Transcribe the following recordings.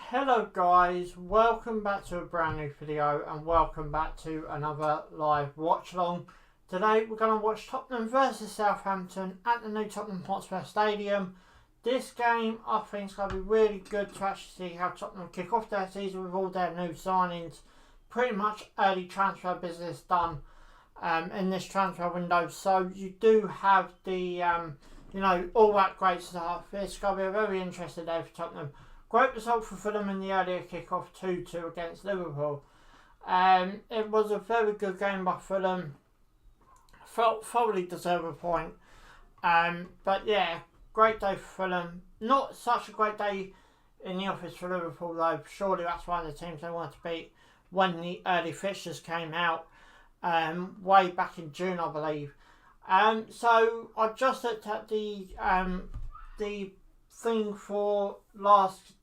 Hello guys, welcome back to a brand new video and welcome back to another live watch along. Today we're going to watch Tottenham versus Southampton at the new Tottenham Hotspur Stadium. This game I think is going to be really good to actually see how Tottenham kick off their season with all their new signings. Pretty much early transfer business done in this transfer window, so you do have the all that great stuff. It's going to be a very interesting day for Tottenham. Great result for Fulham in the earlier kick-off 2-2 against Liverpool. It was a very good game by Fulham. Thoroughly deserve a point. But yeah, great day for Fulham. Not such a great day in the office for Liverpool though. Surely that's one of the teams they wanted to beat when the early fixtures came out. Way back in June, I believe. So I just looked at the thing for last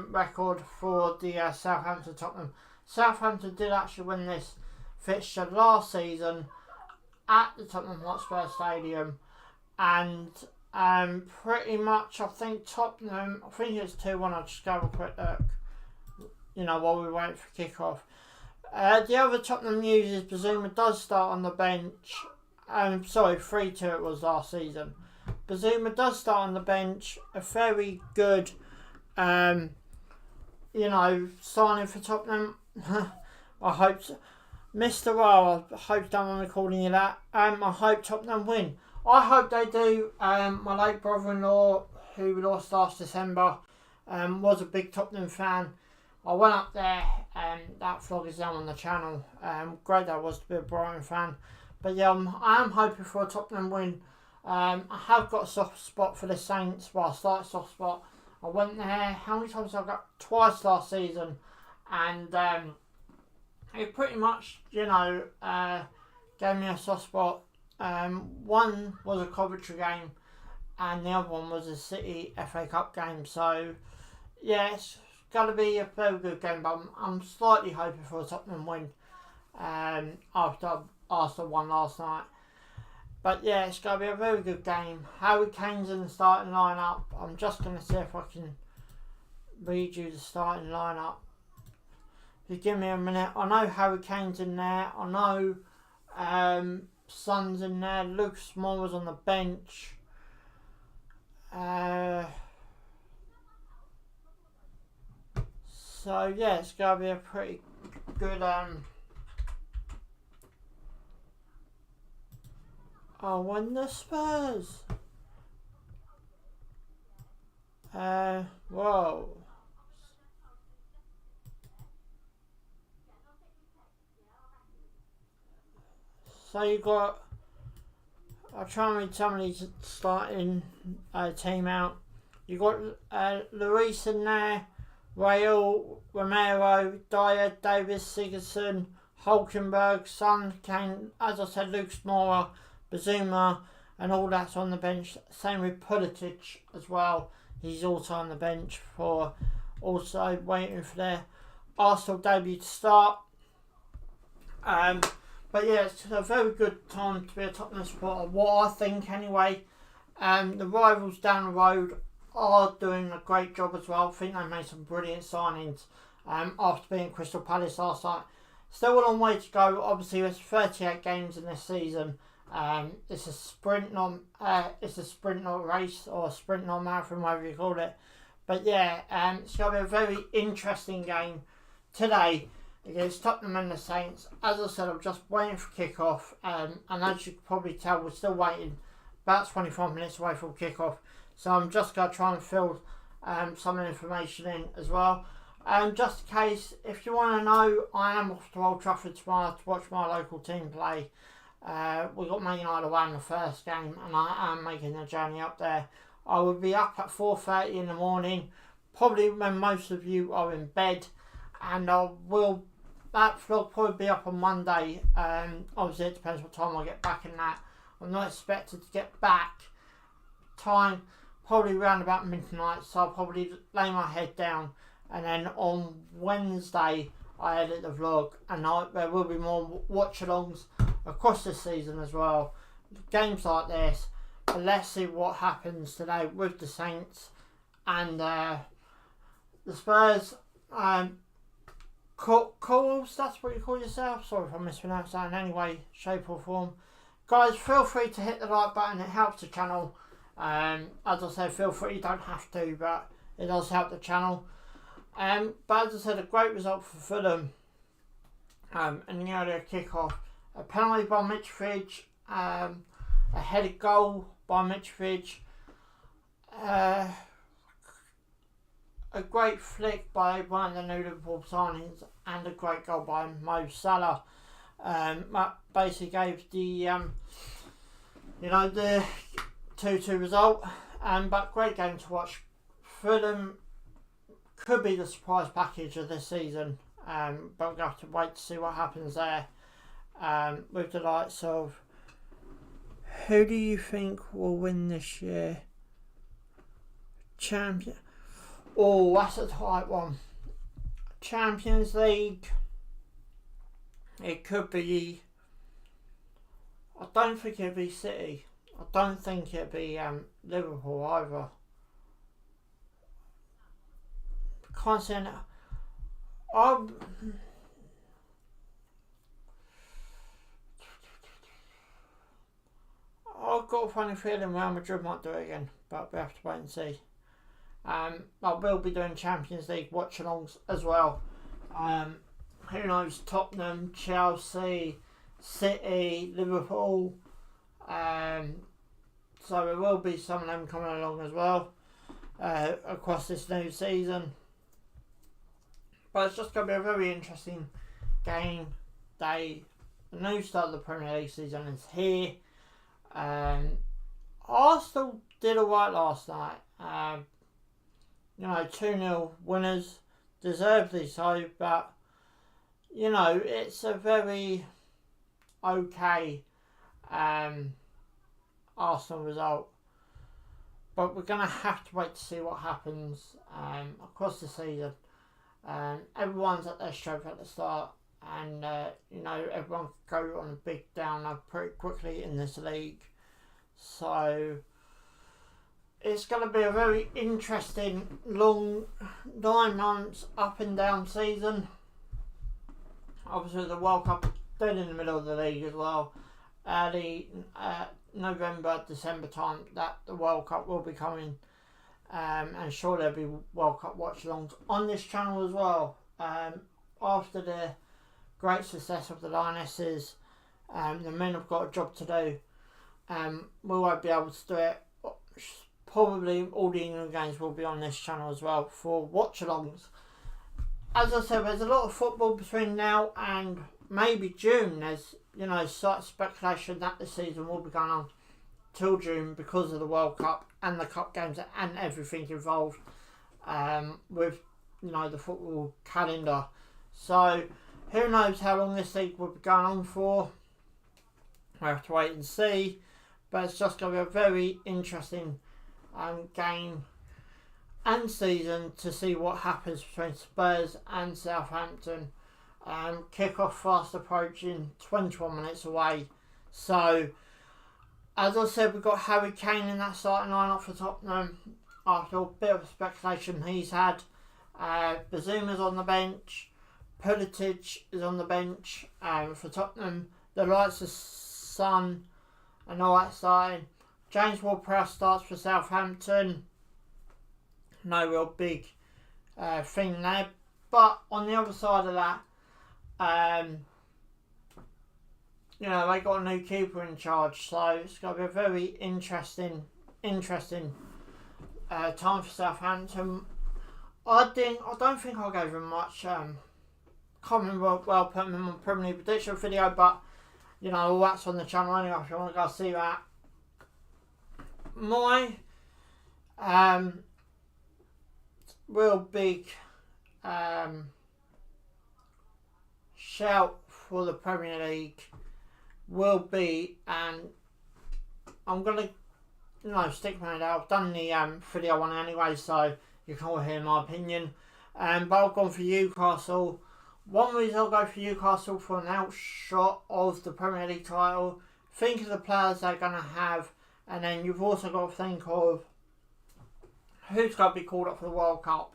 record for the Southampton Tottenham. Southampton did actually win this fixture last season at the Tottenham Hotspur Stadium, and pretty much I think Tottenham, I think it's 2-1. I'll just go have a quick look, while we wait for kick-off. The other Tottenham news is Bazuma does start on the bench. 3-2 it was last season. Bazuma does start on the bench. A very good, signing for Tottenham. I hope so. Mr. Rowe, I hope don't mind me calling you that. I hope Tottenham win. I hope they do. My late brother-in-law, who we lost last December, was a big Tottenham fan. I went up there, and that vlog is down on the channel. Great that was to be a Brighton fan. But yeah, I am hoping for a Tottenham win. I have got a soft spot for the Saints. Well, I started soft spot. I went there. How many times I got? Twice last season, and it pretty much, gave me a soft spot. One was a Coventry game, and the other one was a City FA Cup game. So yeah, it's got to be a very good game. But I'm slightly hoping for a Tottenham win. After Arsenal won last night. But yeah, it's going to be a very good game. Harry Kane's in the starting lineup. I'm just going to see if I can read you the starting lineup. If you give me a minute. I know Harry Kane's in there. I know Son's in there. Lucas Moura's on the bench. So yeah, it's going to be a pretty good... Oh, and the Spurs. Whoa. So you got. I'll try and read some of these starting team out. You got Lloris in there, Raul, Romero, Dyer, Davis, Sigurdsson, Hulkenberg, Son, Kane. As I said, Lucas Moura, Bazuma, and all that's on the bench. Same with Pulisic as well. He's also on the bench for also waiting for their Arsenal debut to start. But yeah, it's a very good time to be a Tottenham supporter. What I think anyway. The rivals down the road are doing a great job as well. I think they made some brilliant signings after beating Crystal Palace last night. Still a long way to go. Obviously, there's 38 games in this season. It's a sprint, not race, or a sprint, not marathon, whatever you call it. But yeah, it's going to be a very interesting game today against Tottenham and the Saints. As I said, I'm just waiting for kick-off, and as you can probably tell, we're still waiting about 25 minutes away from kick-off. So I'm just going to try and fill some information in as well. Just in case, if you want to know, I am off to Old Trafford tomorrow to watch my local team play. We got Man United away in the first game, and I am making the journey up there. I will be up at 4:30 in the morning, probably when most of you are in bed, and that vlog will probably be up on Monday. Obviously, it depends what time I get back in that. I'm not expected to get back time probably around about midnight, so I'll probably lay my head down, and then on Wednesday I edit the vlog, and there will be more watch-alongs across the season as well. Games like this. But let's see what happens today with the Saints and the Spurs. calls, that's what you call yourself. Sorry if I mispronounced that in any way, shape or form. Guys, feel free to hit the like button, it helps the channel. As I said, feel free, you don't have to, but it does help the channel. But as I said, a great result for Fulham in the earlier kick-off. A penalty by Mitrovic, a headed goal by Mitrovic, a great flick by one of the new Liverpool signings, and a great goal by Mo Salah. That basically gave the the 2-2 result. But great game to watch. Fulham could be the surprise package of this season, but we'll have to wait to see what happens there. With the likes of, who do you think will win this year? Champion. Oh, that's a tight one. Champions League. It could be. I don't think it'd be City. I don't think it'd be Liverpool either. Can't say that. I've got a funny feeling Real Madrid might do it again, but we have to wait and see. I will be doing Champions League watch-alongs as well. Who knows? Tottenham, Chelsea, City, Liverpool. So there will be some of them coming along as well across this new season. But it's just going to be a very interesting game day. The new start of the Premier League season is here. Arsenal did alright last night. 2-0 winners, deservedly so, but it's a very okay Arsenal result. But we're going to have to wait to see what happens across the season. Everyone's at their strength at the start, and everyone can go on a big downer pretty quickly in this league. So it's going to be a very interesting, long 9 months up and down season. Obviously, the World Cup dead in the middle of the league as well. Early November, December time, that the World Cup will be coming. And sure there'll be World Cup watch-alongs on this channel as well. After the great success of the Lionesses, the men have got a job to do. We won't be able to do it. Probably all the England games will be on this channel as well for watch-alongs. As I said, there's a lot of football between now and maybe June. There's slight speculation that the season will be going on till June because of the World Cup and the cup games and everything involved with the football calendar. So who knows how long this league will be going on for. We have to wait and see, but it's just going to be a very interesting game and season to see what happens between Spurs and Southampton. Kick-off fast approaching, 21 minutes away. So as I said, we've got Harry Kane in that starting lineup for Tottenham after a bit of speculation he's had. Bazuma's on the bench. Pulisic is on the bench for Tottenham. The likes of Son and all that starting. James Ward-Prowse starts for Southampton. No real big thing there. But on the other side of that, they got a new keeper in charge, so it's going to be a very interesting time for Southampton. I don't think I gave him much. Can't remember putting him on Premier League prediction video, but all that's on the channel anyway. If you want to go see that, my real big shout for the Premier League will be, and I'm gonna stick my head out. I've done the video one anyway, so you can all hear my opinion. But I've gone for Newcastle. One reason I'll go for Newcastle for an outshot of the Premier League title. Think of the players they're gonna have, and then you've also got to think of who's going to be called up for the World Cup.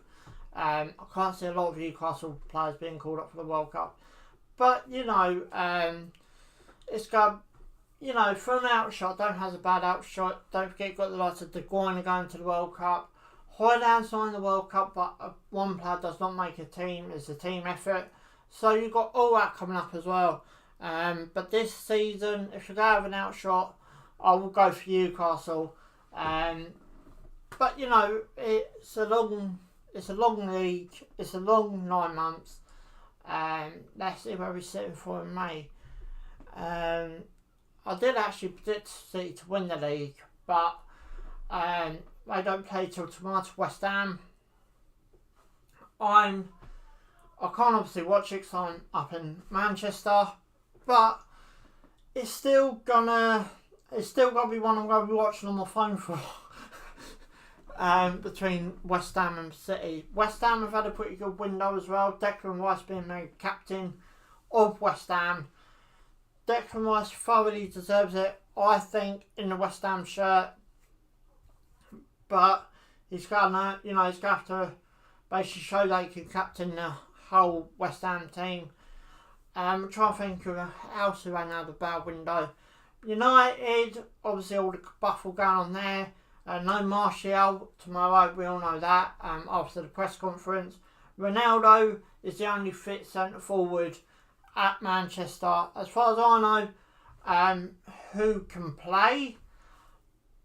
I can't see a lot of Newcastle players being called up for the World Cup. But, you know, it's got, you know, for an outshot, don't have a bad outshot. Don't forget, you've got the likes of De Bruyne going to the World Cup. Højlund's not in the World Cup, but one player does not make a team. It's a team effort. So you've got all that coming up as well. But this season, if you go have an outshot, I will go for Newcastle. But you know, it's a long league. It's a long 9 months. Let's see where we're sitting for in May. I did actually predict City to win the league, but they don't play till tomorrow to West Ham. I can't obviously watch it because I'm up in Manchester, but it's still gonna be one I'm gonna be watching on my phone for. Between West Ham and City. West Ham have had a pretty good window as well. Declan Rice being made captain of West Ham. Declan Rice thoroughly deserves it, I think, in the West Ham shirt. But he's gonna have to basically show that he can captain the whole West Ham team. I'm trying to think of else who ran out of the bad window. United, obviously all the kerfuffle going on there. No Martial tomorrow, we all know that, after the press conference. Ronaldo is the only fit centre forward at Manchester, as far as I know, who can play.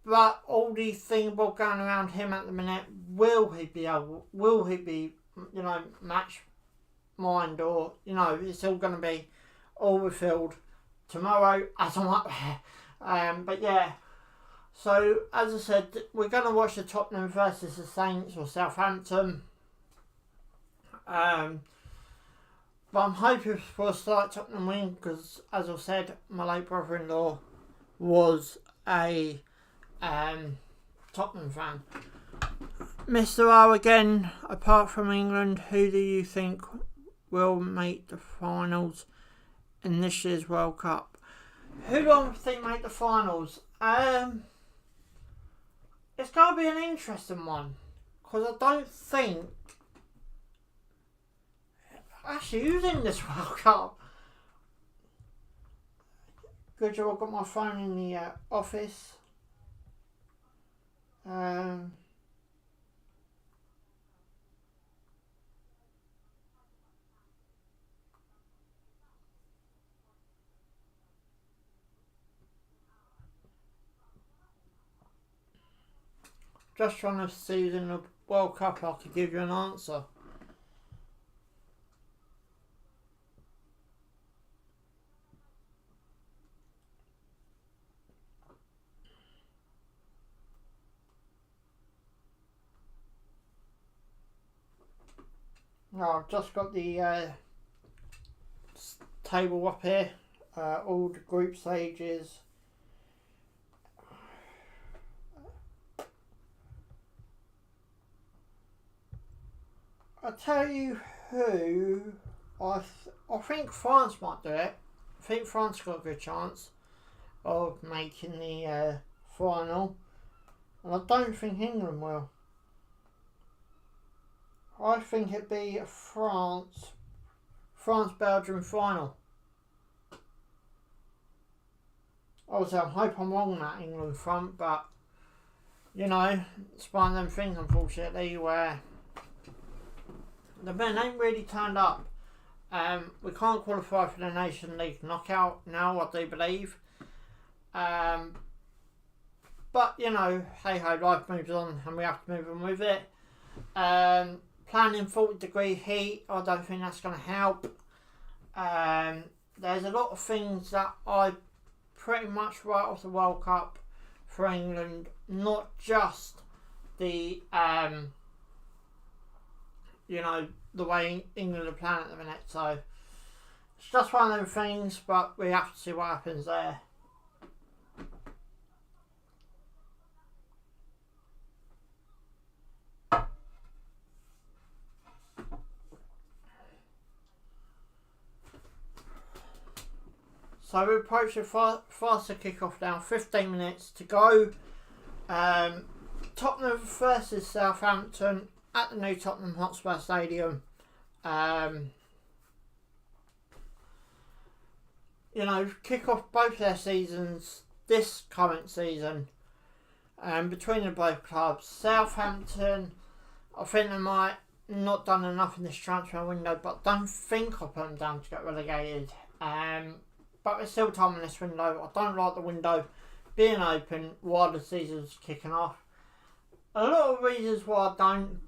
But all the thing about going around him at the minute, will he be, match mind, or, it's all going to be all revealed tomorrow as I'm up there. But yeah. So, as I said, we're going to watch the Tottenham versus the Saints or Southampton. But I'm hoping for a slight Tottenham win because, as I said, my late brother-in-law was a Tottenham fan. Mr. R again, apart from England, who do you think will make the finals in this year's World Cup? Who do I think make the finals? It's going to be an interesting one because I don't think. Actually, who's in this World Cup? Good job, I've got my phone in the office. Just trying to see who's in the World Cup, I could give you an answer. No, I've just got the table up here, all the group stages. I'll tell you who I think France might do it. I think France got a good chance of making the final, and I don't think England will. I think it'd be a France-Belgium final. Obviously, I hope I'm wrong on that England front, but it's one of them things, unfortunately, where the men ain't really turned up. We can't qualify for the Nation League knockout now, I do believe. But, hey ho, life moves on and we have to move on with it. Planning 40-degree heat, I don't think that's going to help. There's a lot of things that I pretty much write off the World Cup for England, not just the the way England are playing at the minute. So it's just one of those things, but we have to see what happens there. So we approach the faster kick-off now, 15 minutes to go. Tottenham versus Southampton. at the new Tottenham Hotspur Stadium. Kick off both their seasons this current season. Between the both clubs, Southampton, I think they might not done enough in this transfer window, but don't think I'll put them down to get relegated. But there's still time in this window. I don't like the window being open while the season's kicking off. A lot of reasons why I don't,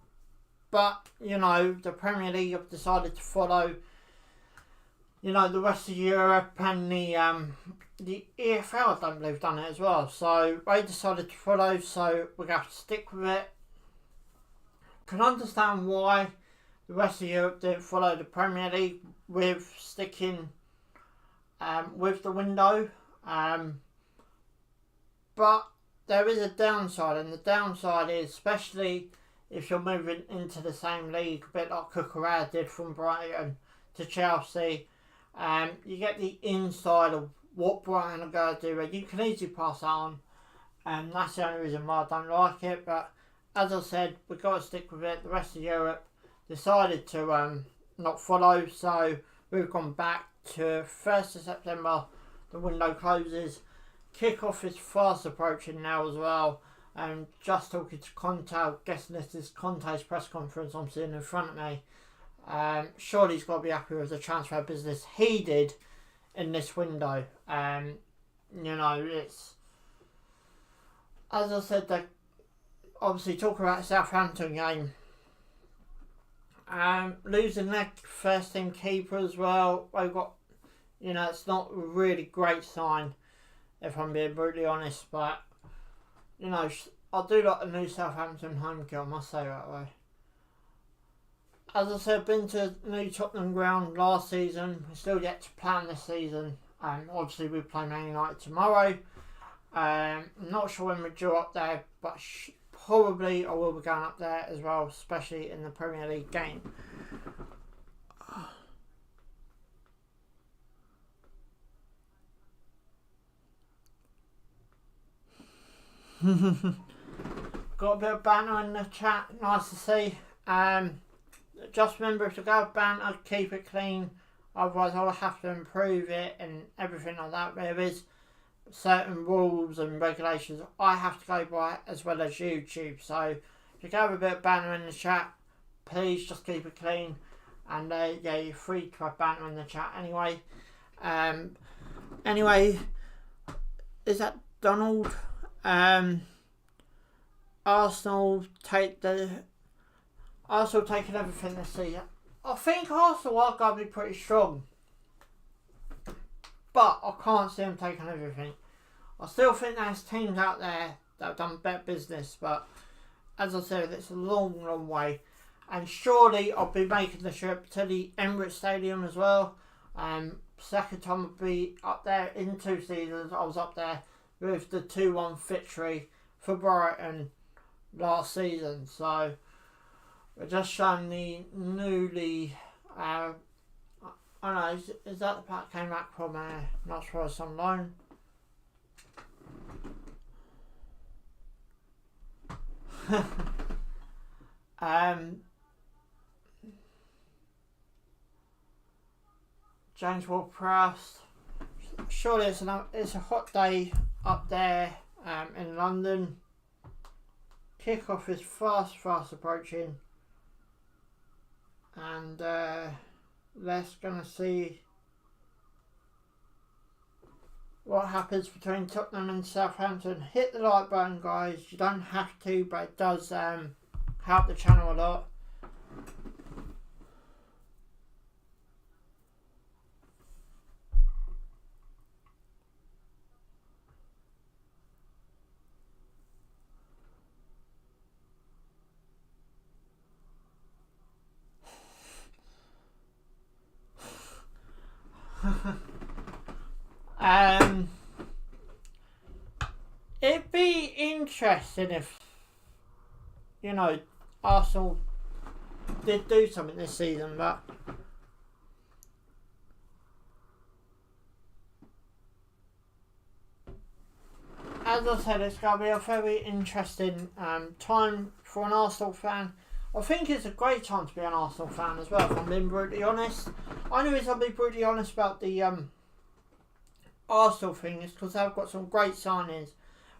but the Premier League have decided to follow the rest of Europe, and the EFL, I don't believe, done it as well. So they decided to follow, so we're going to have to stick with it. Can understand why the rest of Europe didn't follow the Premier League with sticking with the window. But there is a downside, and the downside is, especially if you're moving into the same league, a bit like Cucurella did from Brighton to Chelsea, you get the inside of what Brighton are going to do, and you can easily pass that on, and that's the only reason why I don't like it. But as I said, we've got to stick with it. The rest of Europe decided to not follow, so we've gone back to 1st of September. The window closes. Kick-off is fast approaching now as well. Just talking to Conte, guessing this is Conte's press conference I'm seeing in front of me. Surely he's got to be happy with the transfer business he did in this window. It's, as I said, they obviously talk about the Southampton game. Losing their first team keeper as well. They've got, it's not a really great sign, if I'm being brutally honest. But, I do like the new Southampton home kit, I must say that way. As I said, I've been to new Tottenham ground last season. We're still yet to plan this season. Obviously, we play Man United tomorrow. I'm not sure when we're due up there, but probably I will be going up there as well, especially in the Premier League game. Got a bit of banter in the chat, nice to see. Just remember, if you go with banter, keep it clean, otherwise I'll have to improve it and everything like that. There is certain rules and regulations I have to go by, as well as YouTube. So if you go with a bit of banter in the chat, please just keep it clean. And you're free to have banter in the chat anyway. Anyway, is that Donald? Arsenal taking everything this season. I think Arsenal are going to be pretty strong, but I can't see them taking everything. I still think there's teams out there that have done better business, but as I said, it's a long, long way. And surely I'll be making the trip to the Emirates Stadium as well. Second time I'll be up there in 2 seasons. I was up there with the 2-1 victory for Brighton last season. So we're just showing the newly, I don't know, is that the pack came back from not sure it's on loan? James Ward-Prowse. Surely it's a hot day up there in London. Kickoff is fast approaching, and let's gonna see what happens between Tottenham and Southampton. Hit the like button, guys. You don't have to, but it does help the channel a lot. It'd be interesting if, Arsenal did do something this season, but as I said, it's going to be a very interesting time for an Arsenal fan. I think it's a great time to be an Arsenal fan as well, if I'm being brutally honest. Only reason I'll be brutally honest about the Arsenal thing is because they've got some great signings.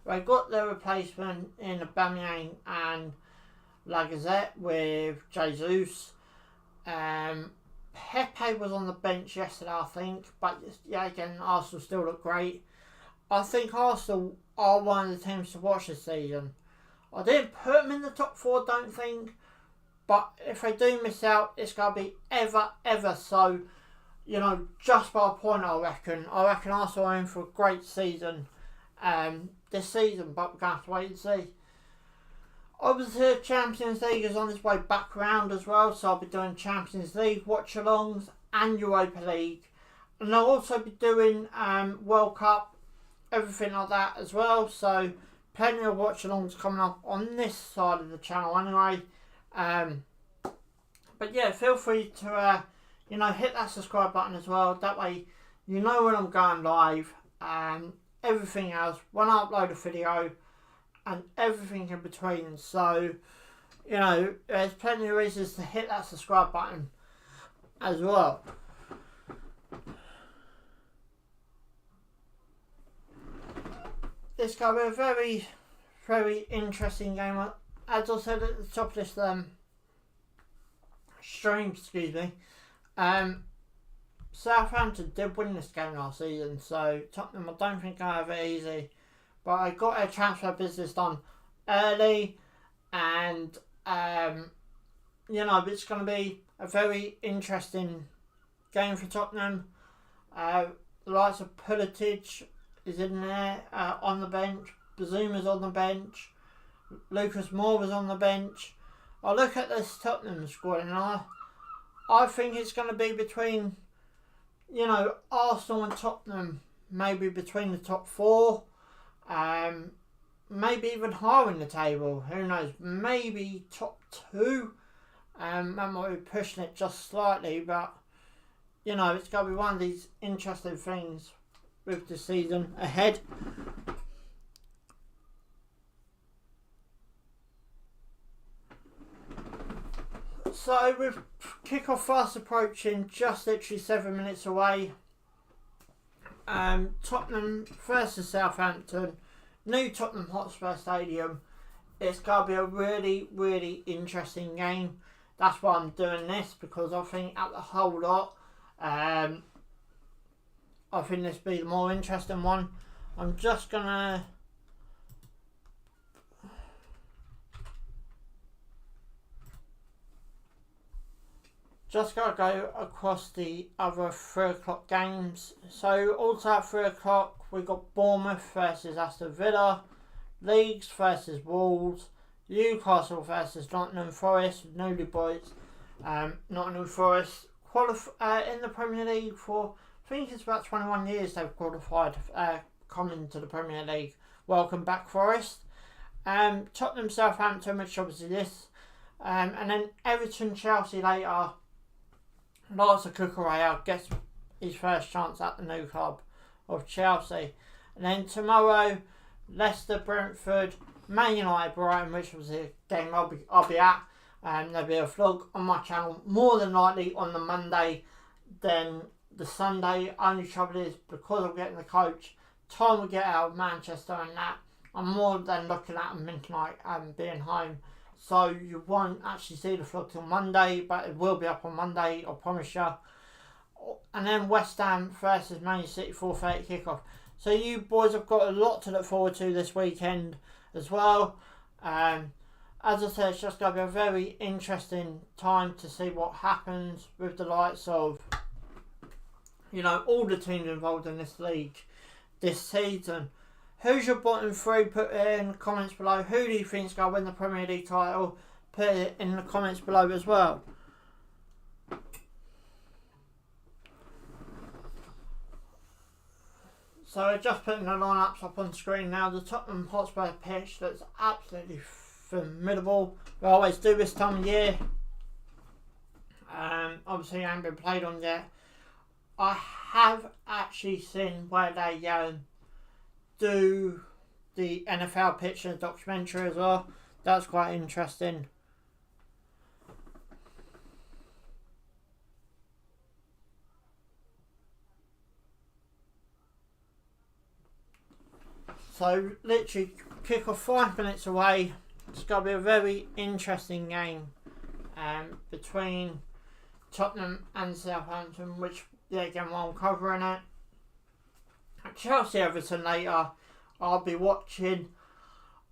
They got their replacement in Aubameyang and Lacazette with Jesus. Pepe was on the bench yesterday, I think, but yeah, again, Arsenal still look great. I think Arsenal are one of the teams to watch this season. I didn't put them in the top 4, don't think, but if they do miss out, it's going to be ever so, just by a point, I reckon. I reckon Arsenal are in for a great season this season, but we're going to have to wait and see. Obviously, the Champions League is on its way back round as well, so I'll be doing Champions League watch-alongs and Europa League. And I'll also be doing World Cup, everything like that as well. So, plenty of watch-alongs coming up on this side of the channel anyway. But yeah, feel free to, hit that subscribe button as well. That way, you know when I'm going live. Everything else, when I upload a video, and everything in between. So, there's plenty of reasons to hit that subscribe button as well. It's going to be a very, very interesting game. As I said at the top of this stream, Southampton did win this game last season, so Tottenham I don't think I have it easy. But I got a transfer business done early, and it's going to be a very interesting game for Tottenham. The likes of Pulisic is in there on the bench. Bazuma's on the bench. Lucas Moore was on the bench. I look at this Tottenham squad and I think it's going to be between, Arsenal and Tottenham, maybe between the top 4. Maybe even higher in the table. Who knows? Maybe top 2. That might be pushing it just slightly, but it's going to be one of these interesting things with the season ahead. So with kick-off fast approaching, just literally 7 minutes away. Tottenham versus Southampton, new Tottenham Hotspur Stadium. It's going to be a really, really interesting game. That's why I'm doing this, because I think out the whole lot, I think this will be the more interesting one. I'm just going to go across the other 3 o'clock games. So also at 3 o'clock we've got Bournemouth versus Aston Villa, Leeds versus Wolves, Newcastle versus Nottingham Forest, newly boys. Nottingham Forest in the Premier League for, I think it's about 21 years they've qualified, coming to the Premier League. Welcome back, Forest. Tottenham Southampton, which obviously this, and then Everton Chelsea later. Lots of Cucurella gets his first chance at the new club of Chelsea. And then tomorrow, Leicester, Brentford, Man United, Brighton, which was a game I'll be at. There'll be a vlog on my channel more than likely on the Monday than the Sunday. Only trouble is, because I'm getting the coach, time we get out of Manchester and that, I'm more than looking at midnight and being home. So you won't actually see the vlog till Monday, but it will be up on Monday, I promise you. And then West Ham versus Man City 4:30 kickoff. So you boys have got a lot to look forward to this weekend as well. As I said, it's just going to be a very interesting time to see what happens with the likes of, all the teams involved in this league this season. Who's your bottom 3? Put it in the comments below. Who do you think is going to win the Premier League title? Put it in the comments below as well. So just putting the lineups up on screen now. The Tottenham Hotspur pitch looks absolutely formidable. We always do this time of year. Obviously, it hasn't been played on yet. I have actually seen where they do the NFL pitch in a documentary as well. That's quite interesting. So literally kick off 5 minutes away. It's going to be a very interesting game between Tottenham and Southampton, which again while I'm covering it. Chelsea Everton later, I'll be watching.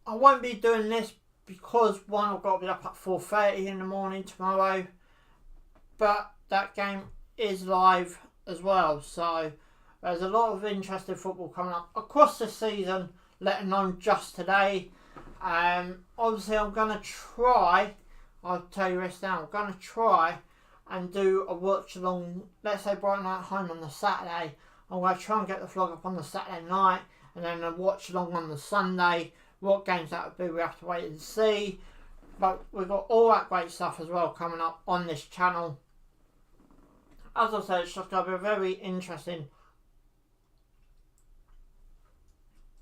I won't be doing this because one, I've got to be up at 4:30 in the morning tomorrow, but that game is live as well, so there's a lot of interesting football coming up across the season, let alone just today. Obviously I'm going to try, I'll tell you this now, I'm going to try and do a watch along, let's say Brighton at home on the Saturday. I'm going to try and get the vlog up on the Saturday night and then a watch along on the Sunday. What games that would be, we have to wait and see. But we've got all that great stuff as well coming up on this channel. As I said, it's just going to be a very interesting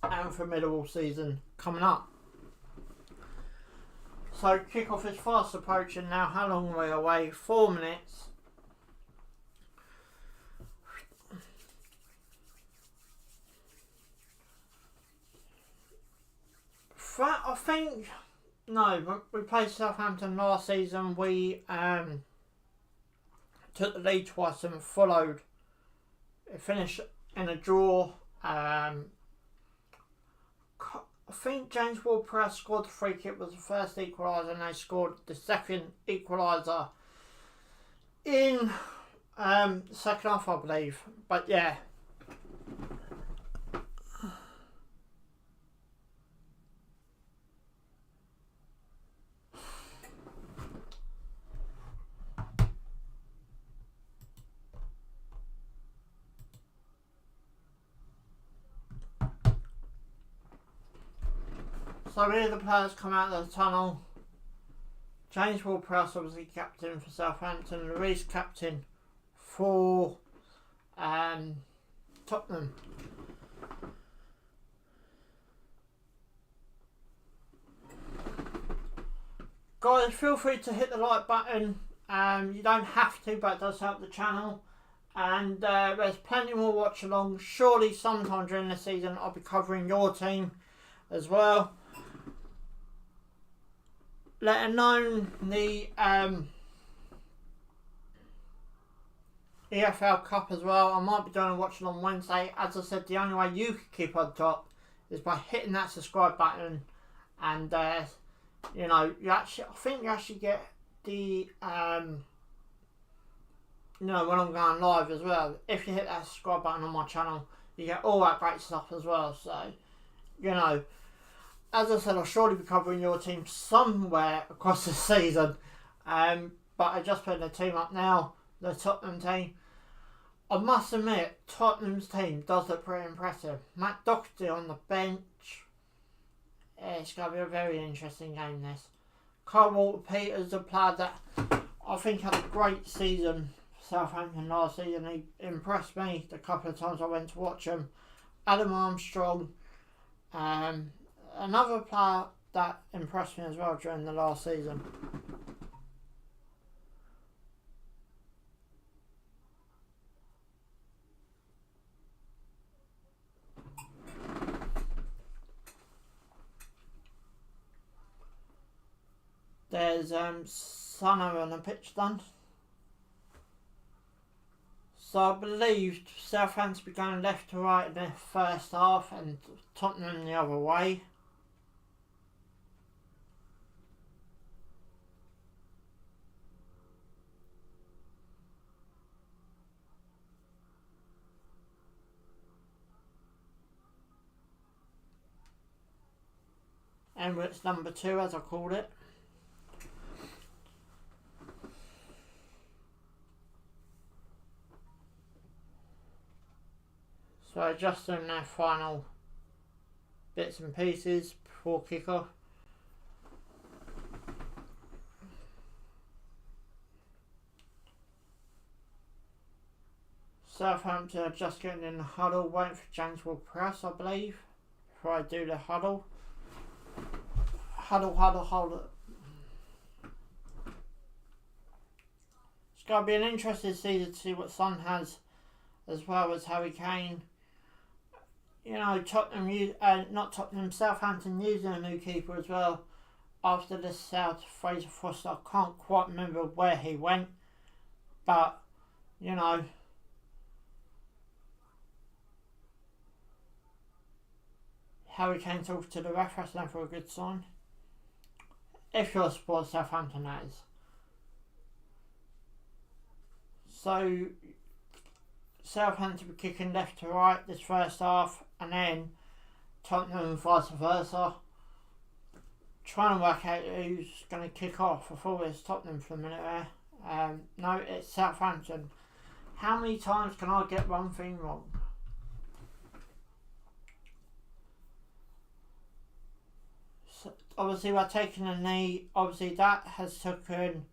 and formidable season coming up. So kickoff is fast approaching now. How long are we away? 4 minutes. I think, no, we played Southampton last season. We took the lead twice and followed. It finished in a draw. I think James Ward-Prowse scored the free kick, was the first equaliser, and they scored the second equaliser in the second half, I believe. But yeah. So here the players come out of the tunnel. James Ward-Prowse obviously captain for Southampton. Louise captain for Tottenham. Guys, feel free to hit the like button. You don't have to, but it does help the channel. And there's plenty more watch along. Surely sometime during the season I'll be covering your team as well. Let alone the EFL Cup as well. I might be doing a watch along Wednesday. As I said, the only way you can keep on top is by hitting that subscribe button, and you know, I think you actually get the you know, when I'm going live as well. If you hit that subscribe button on my channel, you get all that great stuff as well. So, you know, as I said, I'll surely be covering your team somewhere across the season. But I just put the team up now, the Tottenham team. I must admit, Tottenham's team does look pretty impressive. Matt Doherty on the bench. It's going to be a very interesting game, this. Kyle Walker-Peters, a player that I think had a great season for Southampton last season. He impressed me the couple of times I went to watch him. Adam Armstrong. Another player that impressed me as well during the last season. There's Sano on the pitch done. So I believe Southampton be going left to right in the first half and Tottenham the other way. Emirates number 2, as I called it. So just doing their final bits and pieces before kick-off. Southampton are just getting in the huddle, waiting for James Ward-Prowse, I believe, before I do the huddle. Huddle. It's going to be an interesting season to see what Son has, as well as Harry Kane. you know, Southampton using a new keeper as well after this South Fraser Foster. I can't quite remember where he went, but you know, Harry Kane talks to the ref, that's never a good sign. If you're a supporter of Southampton, that is. So Southampton were kicking left to right this first half, and then Tottenham vice versa. Trying to work out who's going to kick off. I thought it was Tottenham for a minute there. No, it's Southampton. How many times can I get one thing wrong? So obviously we're taking a knee. Obviously that has taken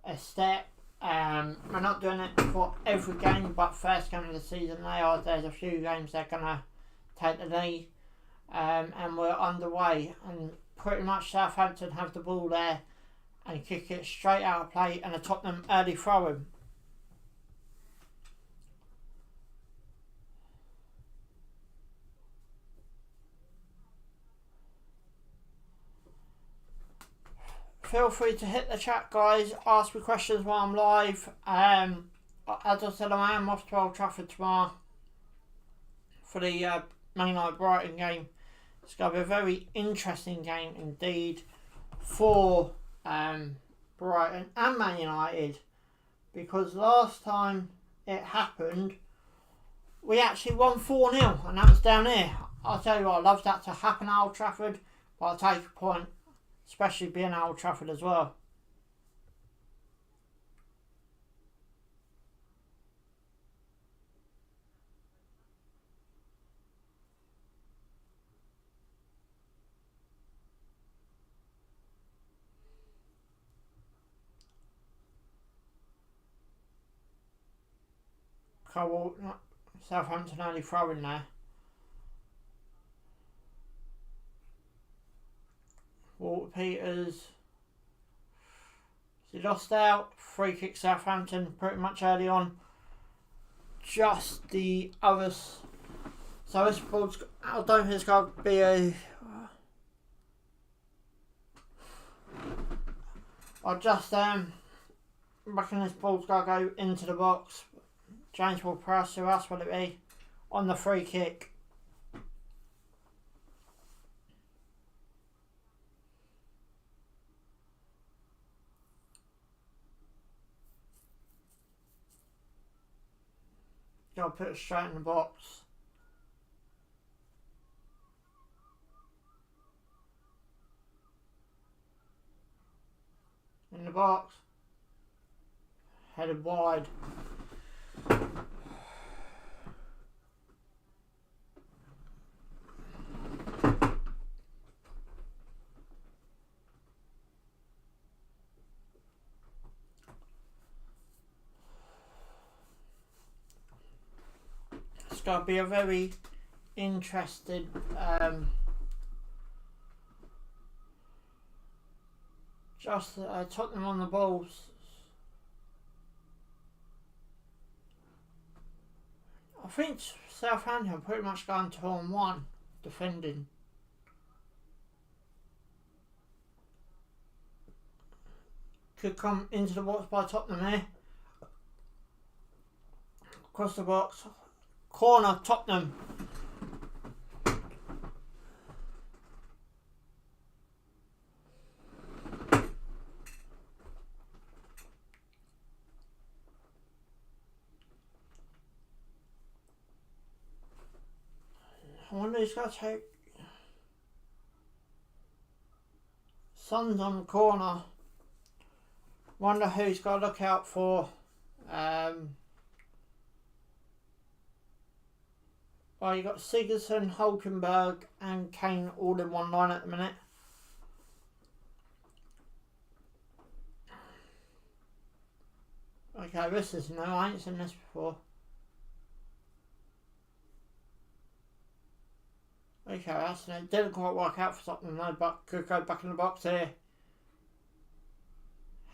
a step. We're not doing it for every game, but first game of the season there's a few games they're going to take the knee. And we're underway, and pretty much Southampton have the ball there and kick it straight out of play, and a Tottenham early throw-in. Feel free to hit the chat, guys. Ask me questions while I'm live. As I said, I am off to Old Trafford tomorrow for the Man United Brighton game. It's going to be a very interesting game indeed for Brighton and Man United, because last time it happened we actually won 4-0, and that was down here. I'll tell you what, I'd love that to happen at Old Trafford, but I'll take a point, especially being at Old Trafford as well. Southampton only throwing there. Walter Peters. He lost out. Free kick Southampton pretty much early on. Just the others. So this ball's, I don't think it's going to be a... I just reckon this ball's going to go into the box. James will press, who else will it be? On the free kick. Gotta put it straight in the box. In the box. Headed wide. It's going to be a very interesting Tottenham on the balls. I think Southampton pretty much going 2-on-1 defending. Could come into the box by Tottenham here. Across the box. Corner, Tottenham. I wonder who's going to take... Son's on the corner. Wonder who's got to look out for. Well, you've got Sigurdsson, Hulkenberg and Kane all in one line at the minute. Okay, this is new. I ain't seen this before. Okay, that's it. Didn't quite work out for Tottenham though, but could go back in the box here.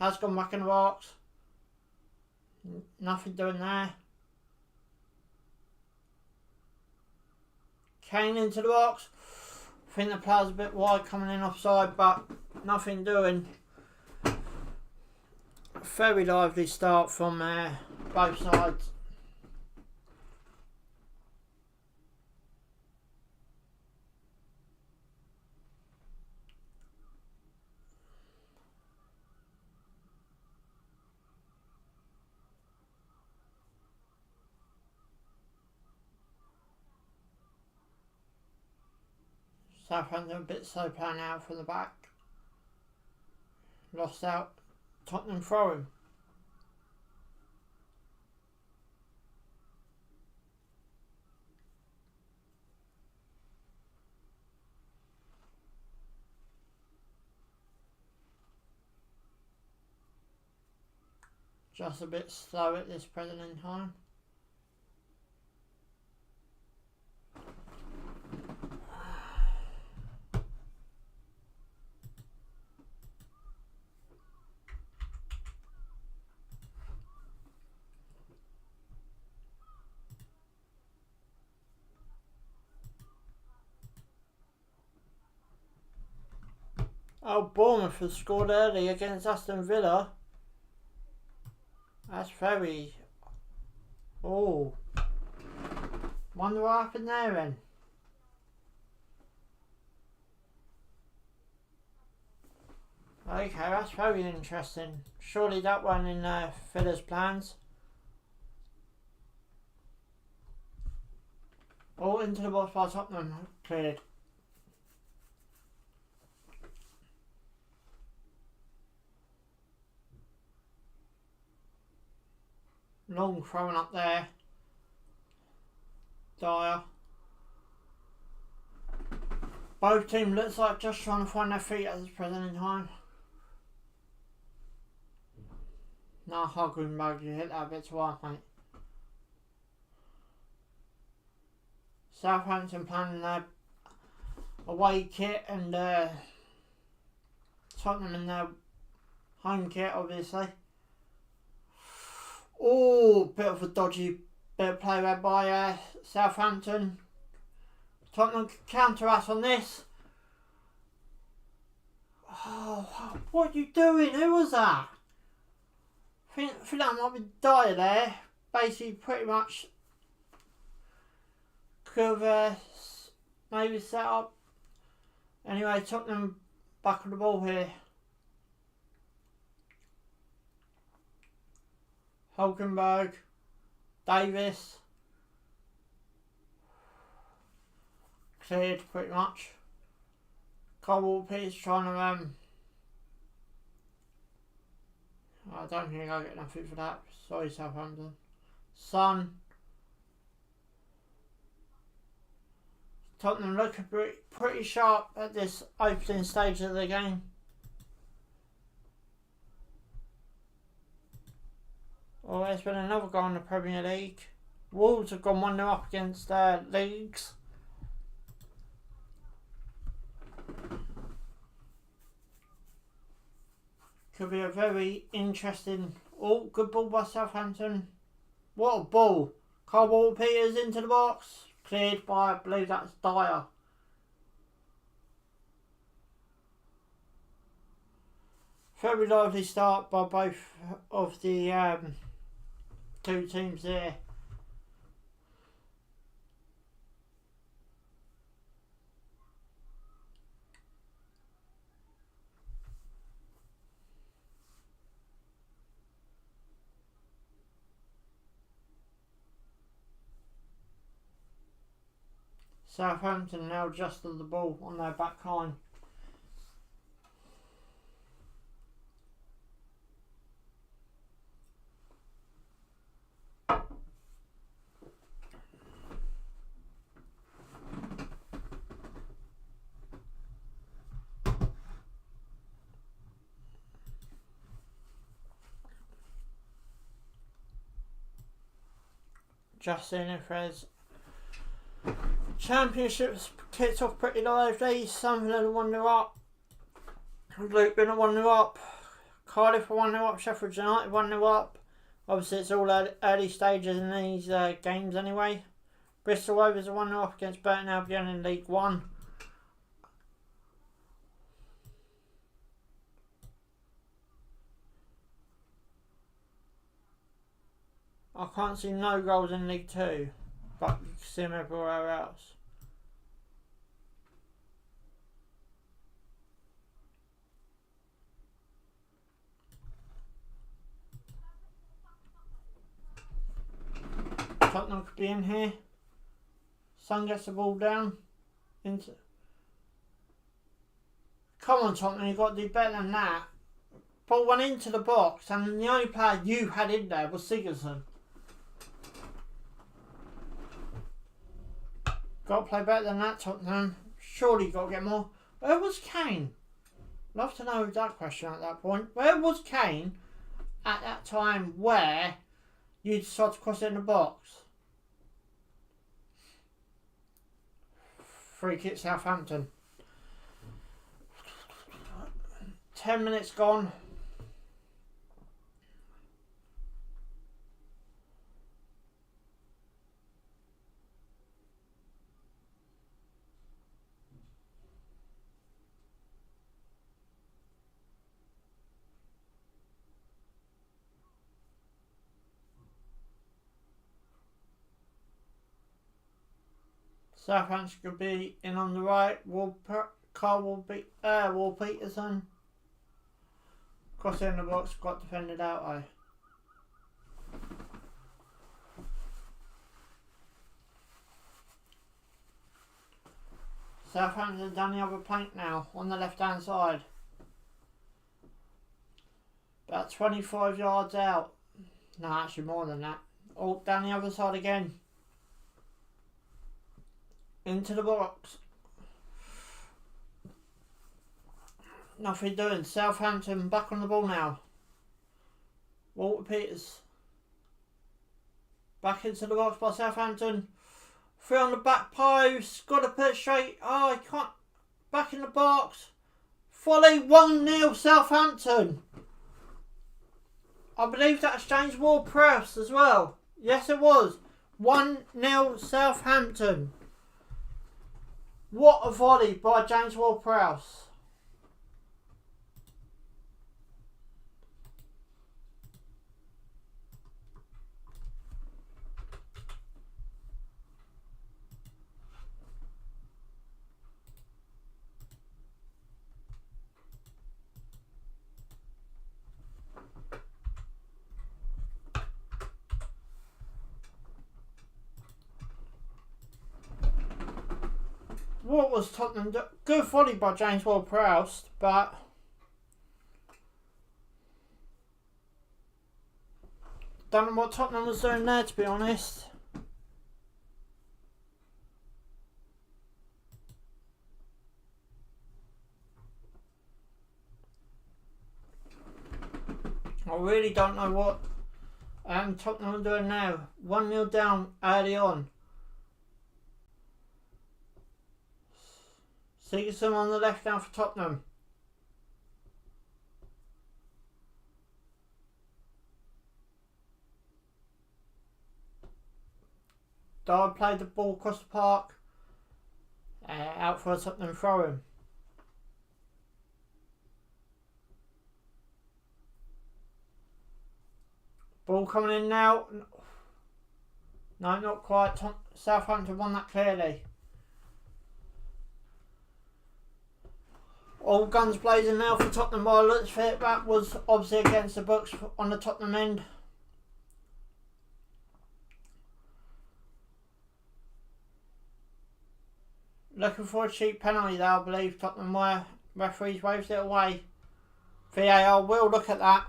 Has gone back in the box. Nothing doing there. Kane into the box. I think the player's a bit wide coming in offside, but nothing doing. Very lively start from both sides. Southampton a bit slow playing out from the back. Lost out. Tottenham throwing. Just a bit slow at this present in time. Oh, Bournemouth has scored early against Aston Villa. That's very... Oh. Wonder what happened there then. Okay, that's very interesting. Surely that one in Villa's plans. Oh, into the box by Tottenham. Cleared. Long throwing up there. Dyer. Both teams looks like just trying to find their feet at this present in time. Nah, Hoggenberg, you hit that a bit too hard, mate. Southampton playing their away kit and Tottenham in their home kit, obviously. Oh, bit of a dodgy bit of play there by Southampton. Tottenham counter us on this. Oh, what are you doing? Who was that? I think that might be Dyer there. Basically, pretty much could have maybe set up. Anyway, Tottenham back on the ball here. Hulkenberg, Davis, cleared pretty much. Walker-Peters trying to I don't think I'll get nothing for that. Sorry, Southampton. Son. Tottenham looking pretty sharp at this opening stage of the game. Oh, there's been another goal in the Premier League. Wolves have gone 1-0 up against Leeds. Could be a very interesting... Oh, good ball by Southampton. What a ball. Walker-Peters into the box. Cleared by, I believe that's Dyer. Very lively start by both of the two teams there. Southampton now adjusted the ball on their back line. Just seeing if there's Championships kicked off pretty lively. Sunderland 1-0 up. Luton 1-0 up. Cardiff 1-0 up. Sheffield United 1-0 up. Obviously it's all early stages in these games anyway. Bristol Rovers are 1-0 up against Burton Albion in League One. I can't see no goals in League Two, but you can see them everywhere else. Tottenham could be in here. Son gets the ball down. Into. Come on, Tottenham, you've got to do better than that. Ball went into the box, and the only player you had in there was Sigurdsson. Got to play better than that, Tottenham. Surely got to get more. Where was Kane? Love to know that question at that point. Where was Kane at that time where you decided to cross it in the box? Free kick Southampton. 10 minutes gone. Southampton could be in on the right. Wall Peterson. Cross in the box, got defended out. Southampton down the other plank now, on the left hand side. About 25 yards out. No, actually more than that. Oh, down the other side again. Into the box. Nothing doing. Southampton back on the ball now. Walter Peters. Back into the box by Southampton. Free on the back post. Got to put it straight. Oh, he can't. Back in the box. Volley 1-0 Southampton. I believe that's James Ward-Prowse as well. Yes, it was. 1-0 Southampton. What a volley by James Ward-Prowse. What was Tottenham? Good volley by James Ward-Prowse, but don't know what Tottenham was doing there, to be honest. I really don't know what Tottenham are doing now. 1-0 down early on. Sigurdsson on the left now for Tottenham. Dard played the ball across the park. Out for a Tottenham throw-in. Ball coming in now. No, not quite. Southampton won that clearly. All guns blazing now for Tottenham by the looks of it. That was obviously against the books on the Tottenham end. Looking for a cheap penalty there, I believe Tottenham were. Referees waved it away. VAR will look at that.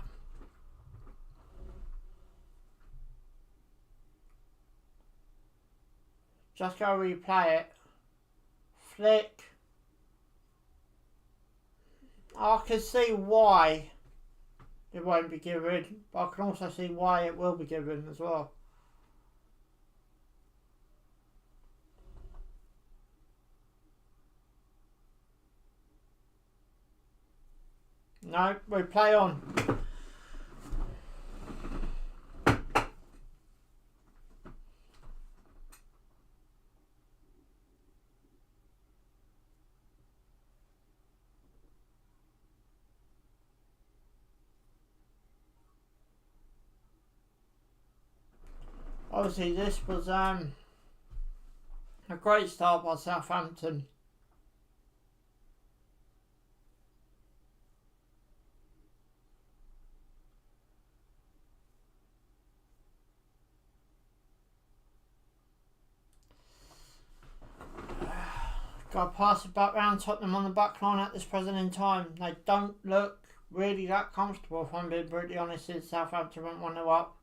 Just go replay it. Flick. I can see why it won't be given, but I can also see why it will be given as well. No, we play on. Obviously, this was a great start by Southampton. Got to pass it back round. Tottenham on the back line at this present in time. They don't look really that comfortable, if I'm being brutally honest, since Southampton went 1-0 up.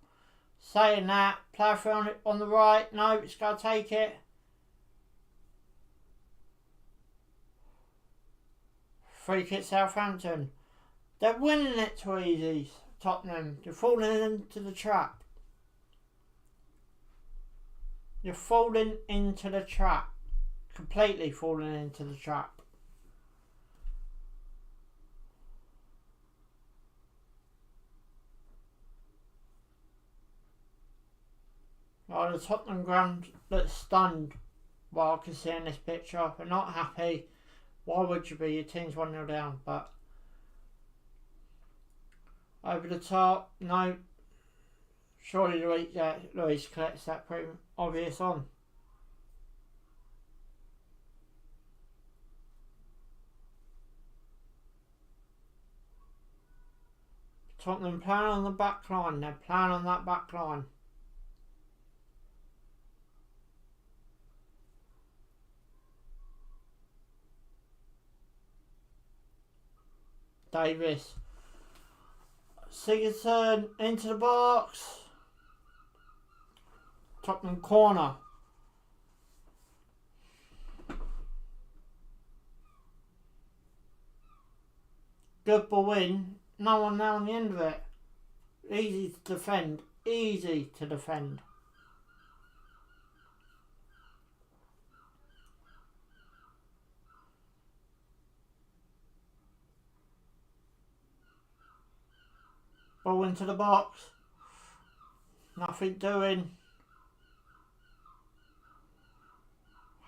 Saying that, player through on the right. No, it's got to take it. Free kick Southampton. They're winning it too easy, Tottenham. They're falling into the trap. You're falling into the trap. Completely falling into the trap. Oh, the Tottenham ground looks stunned while I can see in this picture. They're not happy. Why would you be? Your team's 1-0 down, but over the top, no. Surely Luis collects that pretty obvious on. Tottenham playing on the back line. They're playing on that back line. Davis. Sigurdsson into the box. Tottenham corner. Good ball in. No one now on the end of it. Easy to defend. Easy to defend. Ball into the box. Nothing doing.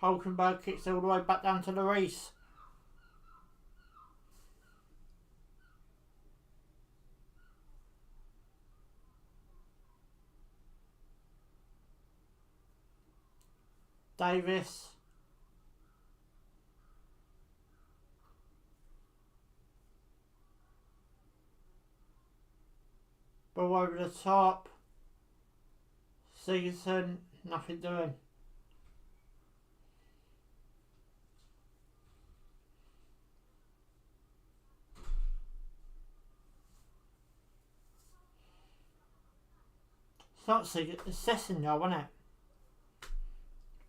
Hulkenberg kicks it all the way back down to the Reese. Davis. Ball over the top. Sigurdsson, nothing doing. It's not Sigurdsson, it's Sesson though, isn't it?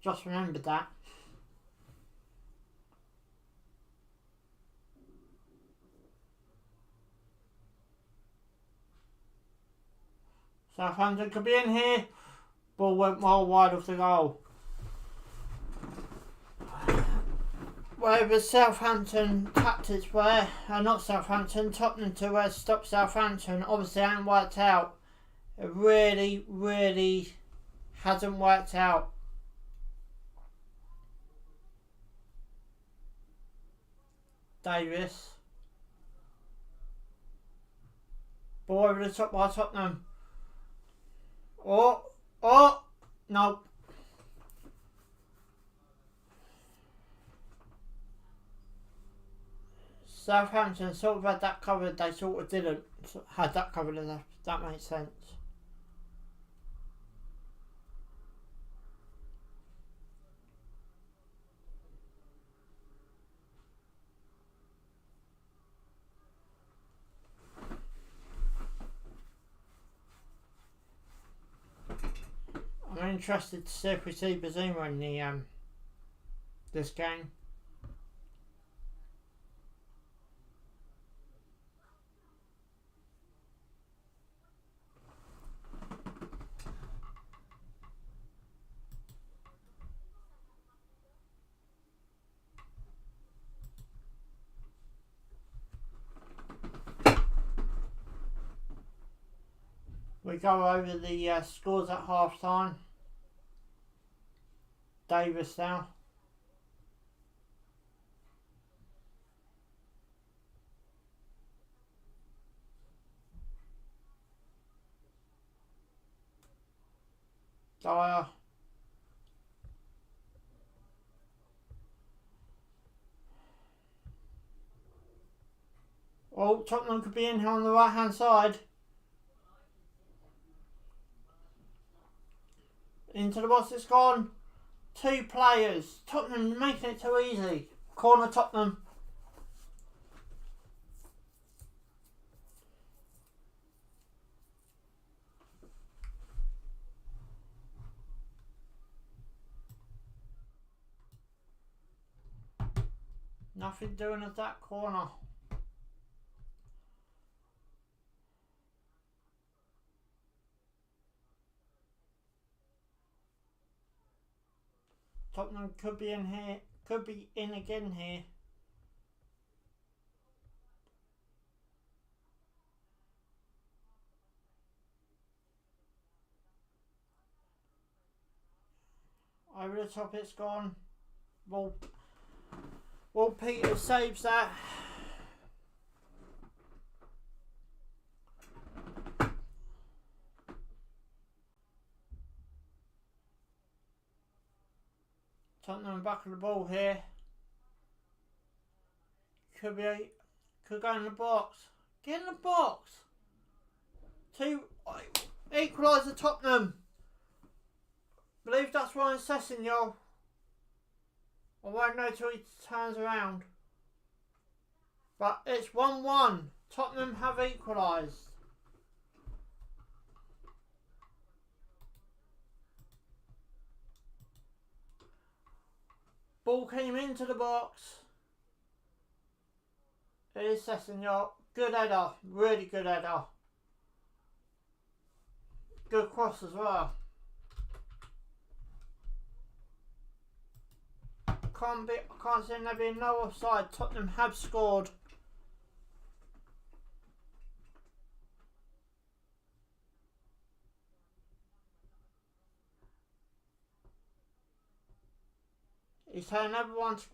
Just remembered that. Southampton could be in here. Ball went well wide of the goal. Whatever Southampton tactics were, not Southampton, Tottenham to stop Southampton, obviously hasn't worked out. It really hasn't worked out. Davis. Ball over the top by Tottenham. Oh, no. Southampton sort of had that covered, they sort of didn't had that covered enough, if that makes sense. I'm interested to see if we see Bazuma in the this game. We go over the scores at half time. Davis now. Dyer. Oh, Tottenham could be in here on the right hand side. Into the box, it's gone. 2 players. Tottenham making it too easy. Corner Tottenham. Nothing doing at that corner. Tottenham could be in here. Could be in again here. Over the top it's gone. Well, Peter saves that. Tottenham back of the ball here. Could go in the box. Get in the box. 2 equaliser Tottenham. Believe that's Ryan Sessegnon. I won't know till he turns around. But it's 1-1. Tottenham have equalised. Ball came into the box. It is Sessegnon. Good header. Really good header. Good cross as well. I can't see there being no offside. Tottenham have scored. He's telling everyone to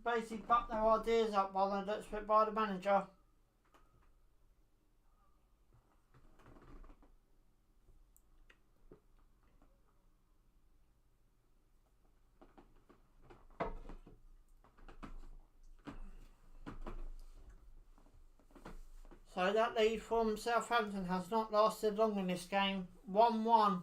basically back their ideas up while they're not split by the manager. So that lead from Southampton has not lasted long in this game. 1-1.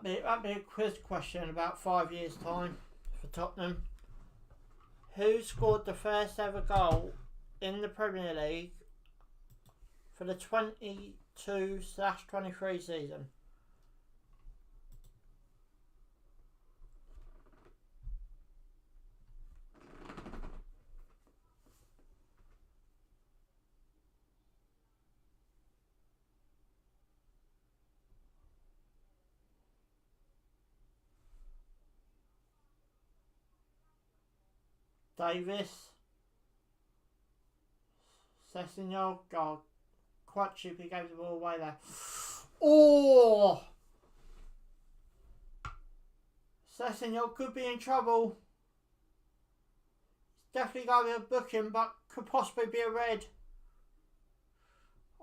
That'd be a quiz question in about 5 years' time for Tottenham. Who scored the first ever goal in the Premier League for the 22/23 season? Davis. Sessegnon. God, quite cheap. He gave the ball away there. Oh! Sessegnon could be in trouble. It's definitely going to be a booking, but could possibly be a red.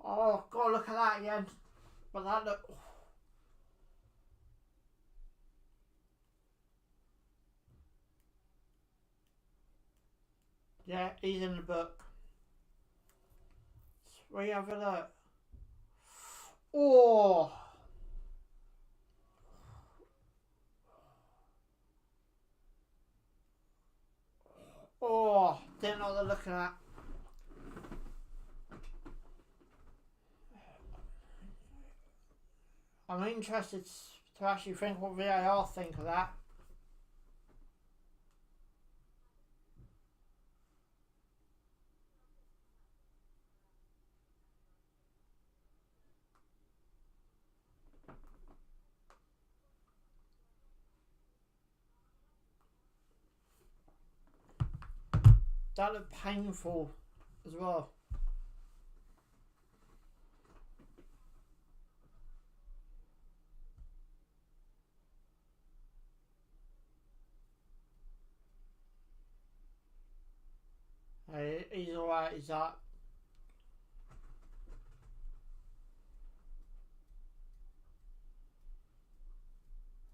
Oh, God, look at that again. But that look. Yeah, he's in the book. We have a look. Oh! Oh! Didn't know what they're looking at. I'm interested to actually think what VAR think of that. That looked painful as well. He's alright, he's up.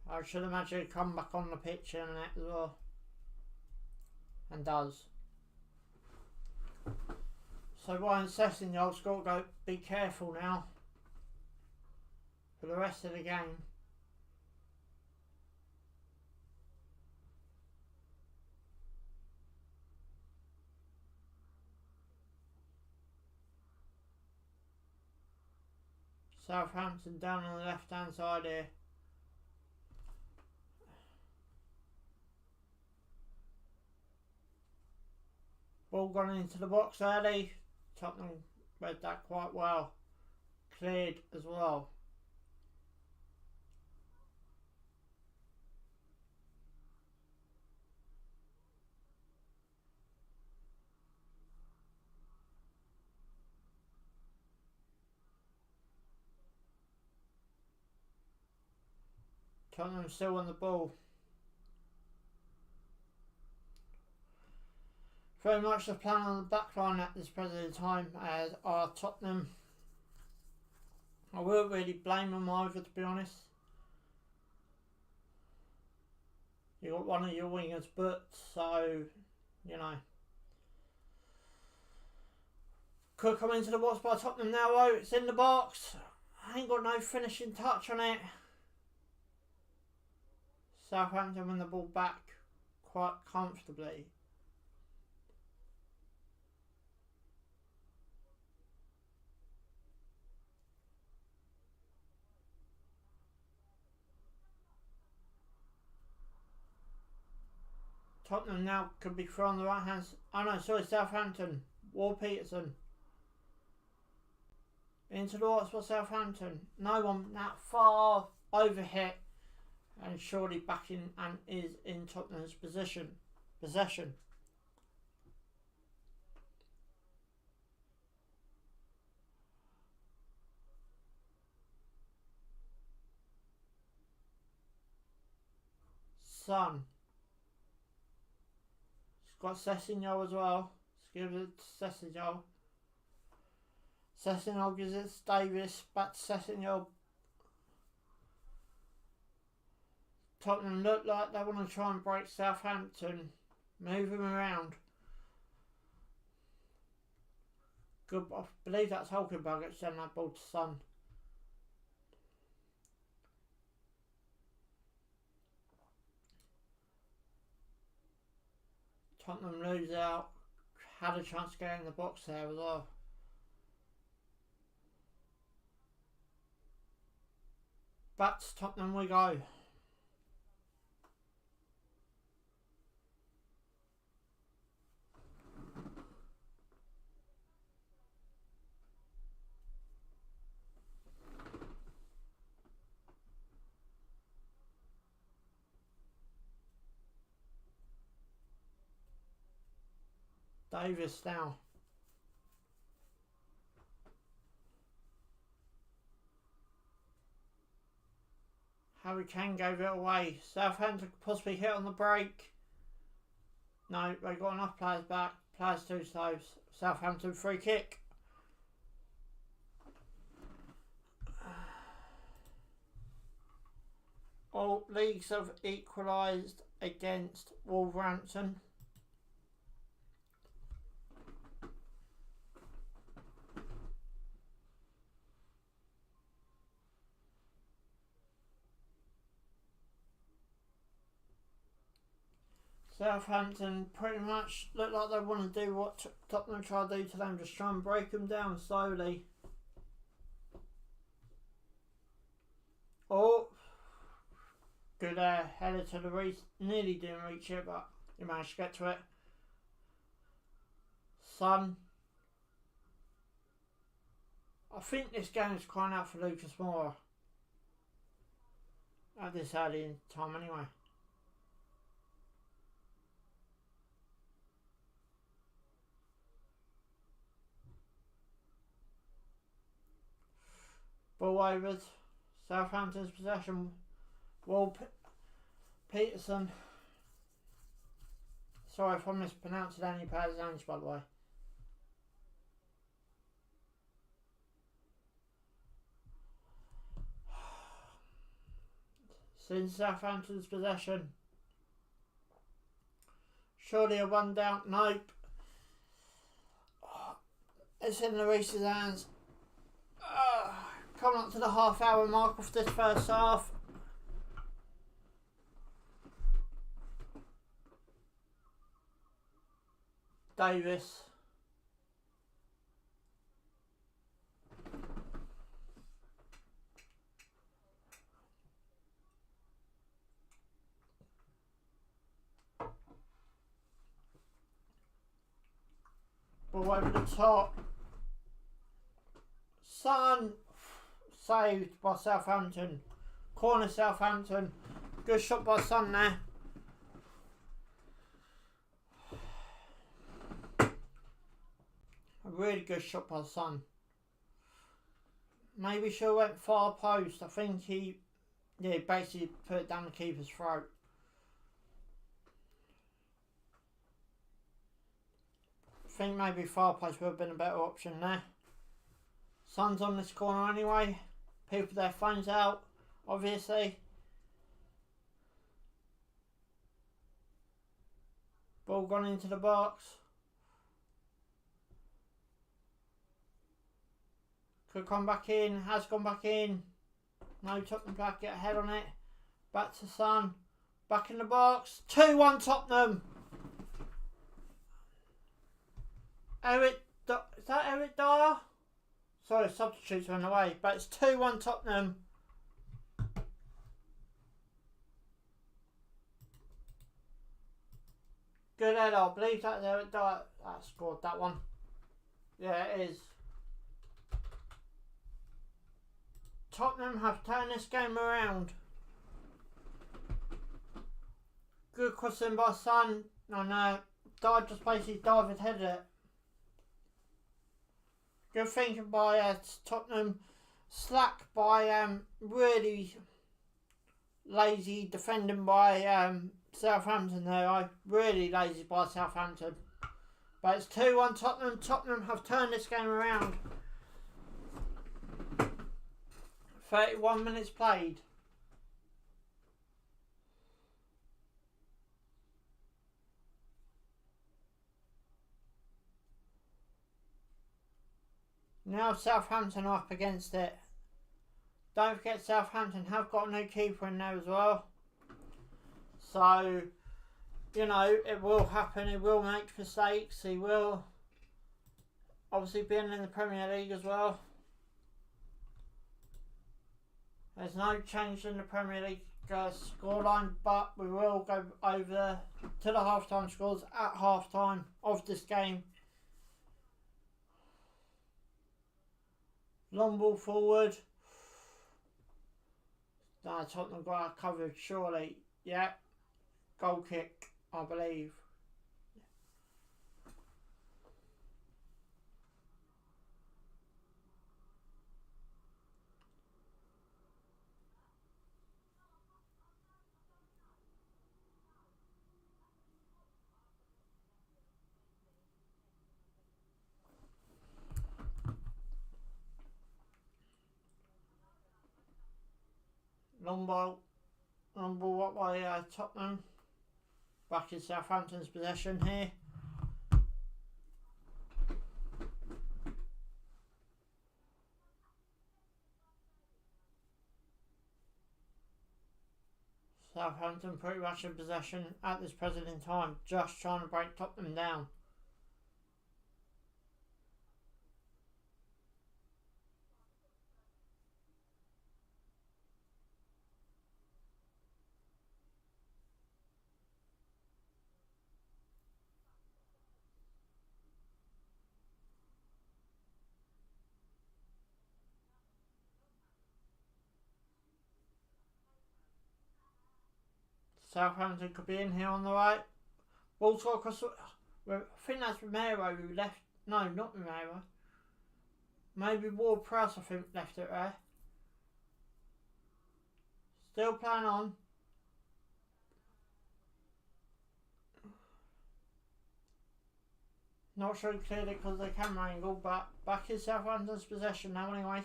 I should imagine he'd come back on the pitch in a minute as well. And does. So Ryan Sessegnol's got to go be careful now for the rest of the game. Southampton down on the left hand side here. Ball gone into the box early. Tottenham read that quite well. Cleared as well. Tottenham still on the ball. Very much the plan on the back line at this present time as are Tottenham. I wouldn't really blame them either, to be honest. You got one of your wingers booked, so you know. Could come into the box by Tottenham now though. It's in the box. I ain't got no finishing touch on it. Southampton win the ball back quite comfortably. Tottenham now could be thrown on the right hand. Oh no, sorry, Southampton. Ward-Peterson. Into the box for Southampton. No one that far. Overhit. And surely back in and is in Tottenham's possession. Son. He's got Sessegnol as well. Let's give it to Sessegnol. Sessegnol gives it to Davis. Back to Sessegnol. Tottenham look like they want to try and break Southampton. Move him around. Good. I believe that's Hulkenberg sending that ball to Son. Tottenham lose out. Had a chance to get in the box there as well. Back to Tottenham we go. Davis now. Harry Kane gave it away. Southampton could possibly hit on the break. No, they got enough players back. Players too slow. Southampton free kick. All leagues have equalised against Wolverhampton. Southampton pretty much look like they want to do what Tottenham try to do to them, just try and break them down slowly. Oh, good header to the reach. Nearly didn't reach it, but he managed to get to it. Son. I think this game is crying out for Lucas Moura. At this early in time anyway. Ball overs. Southampton's possession. Ward-Peterson. Sorry if I'm mispronouncing any players' names, by the way. Since Southampton's possession. Surely a one down. Nope. It's in Lloris's hands. Coming up to the half-hour mark of this first half. Davis. Ball over the top. Son. Saved by Southampton. Corner Southampton. Good shot by Son there. A really good shot by Son. Maybe should have went far post. I think he basically put it down the keeper's throat. I think maybe far post would have been a better option there. Son's on this corner anyway. People with their phones out, obviously. Ball gone into the box. Could come back in, has gone back in. No Tottenham player get ahead on it. Back to Son. Back in the box. 2-1 Tottenham. Is that Eric Dyer? Sorry, substitutes went away. But it's 2-1 Tottenham. Good header. I believe that's Eric Dyer that scored that one. Yeah, it is. Tottenham have turned this game around. Good crossing by Son. And Dyer just basically dived headed it. Good thinking by Tottenham. Slack by really lazy defending by Southampton there. Really lazy by Southampton. But it's 2-1 Tottenham. Tottenham have turned this game around. 31 minutes played. Now Southampton are up against it. Don't forget Southampton have got a new keeper in there as well. So, you know, it will happen. He will make mistakes. He will obviously being in the Premier League as well. There's no change in the Premier League scoreline, but we will go over to the half-time scores at half-time of this game. Long ball forward. No, Tottenham got our covered, surely. Yeah. Goal kick, I believe. Long ball up by Tottenham. Back in Southampton's possession here. Southampton pretty much in possession at this present in time, just trying to break Tottenham down. Southampton could be in here on the right. Ball to across the... I think that's Romero who left... No, not Romero. Maybe Ward-Prowse I think left it there. Still playing on. Not sure he cleared it because of the camera angle, but back in Southampton's possession now anyway.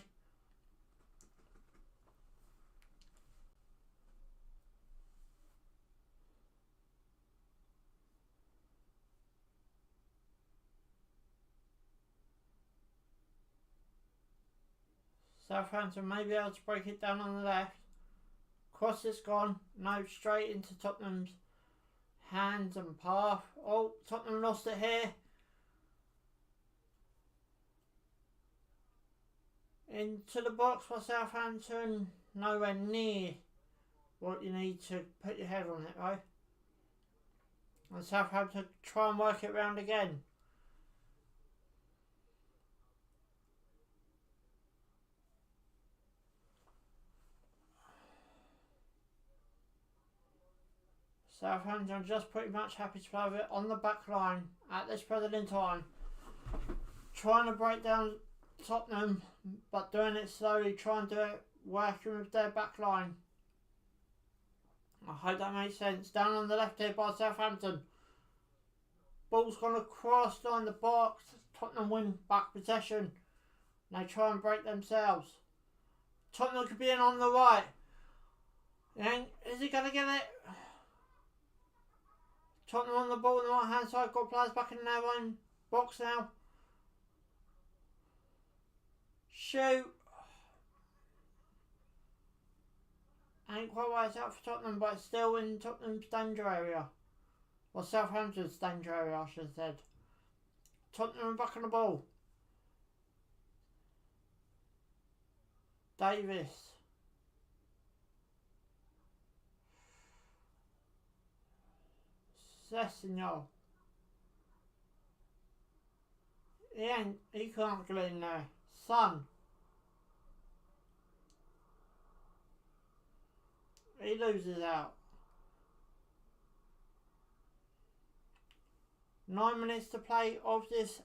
Southampton may be able to break it down on the left. Cross is gone. No, straight into Tottenham's hands and path. Oh, Tottenham lost it here. Into the box for Southampton. Nowhere near what you need to put your head on it, though. And Southampton try and work it round again. Southampton just pretty much happy to play with it on the back line at this present in time. Trying to break down Tottenham, but doing it slowly, trying to do it working with their back line. I hope that makes sense. Down on the left here by Southampton. Ball's gone across line the box. Tottenham win back possession. They try and break themselves. Tottenham could be in on the right. Is he going to get it? Tottenham on the ball on the right hand side. Got players back in their own box now. Shoot. Ain't quite worked out for Tottenham, but it's still in Tottenham's danger area. Or Southampton's danger area, I should have said. Tottenham back on the ball. Davis. Sessignon. He can't get in there. Son. He loses out. 9 minutes to play of this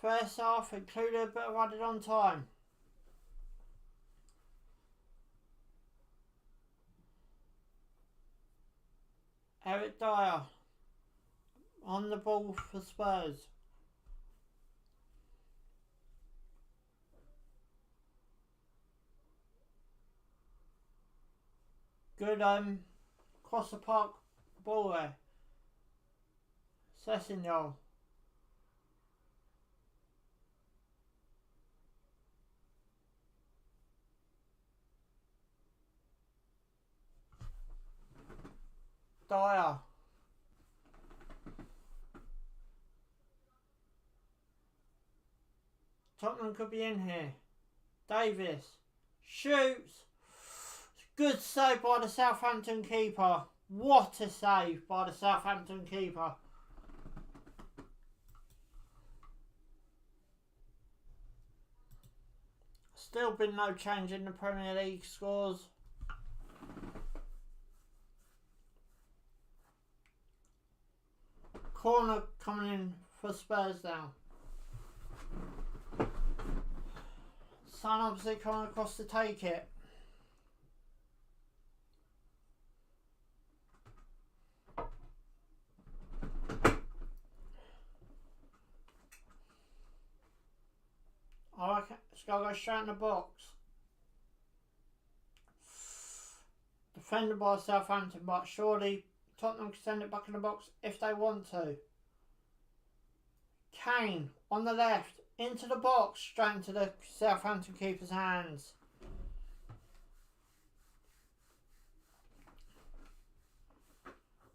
first half, including a bit of added on time. Eric Dyer on the ball for Spurs. Good cross the park ball there. Sessignon. Dyer. Tottenham could be in here. Davis. Shoots. Good save by the Southampton keeper. What a save by the Southampton keeper. Still been no change in the Premier League scores. Corner coming in for Spurs now. Son obviously coming across to take it. I reckon it's got to go straight in the box. Defended by Southampton, but surely Tottenham can send it back in the box if they want to. Kane on the left, into the box, straight into the Southampton keeper's hands.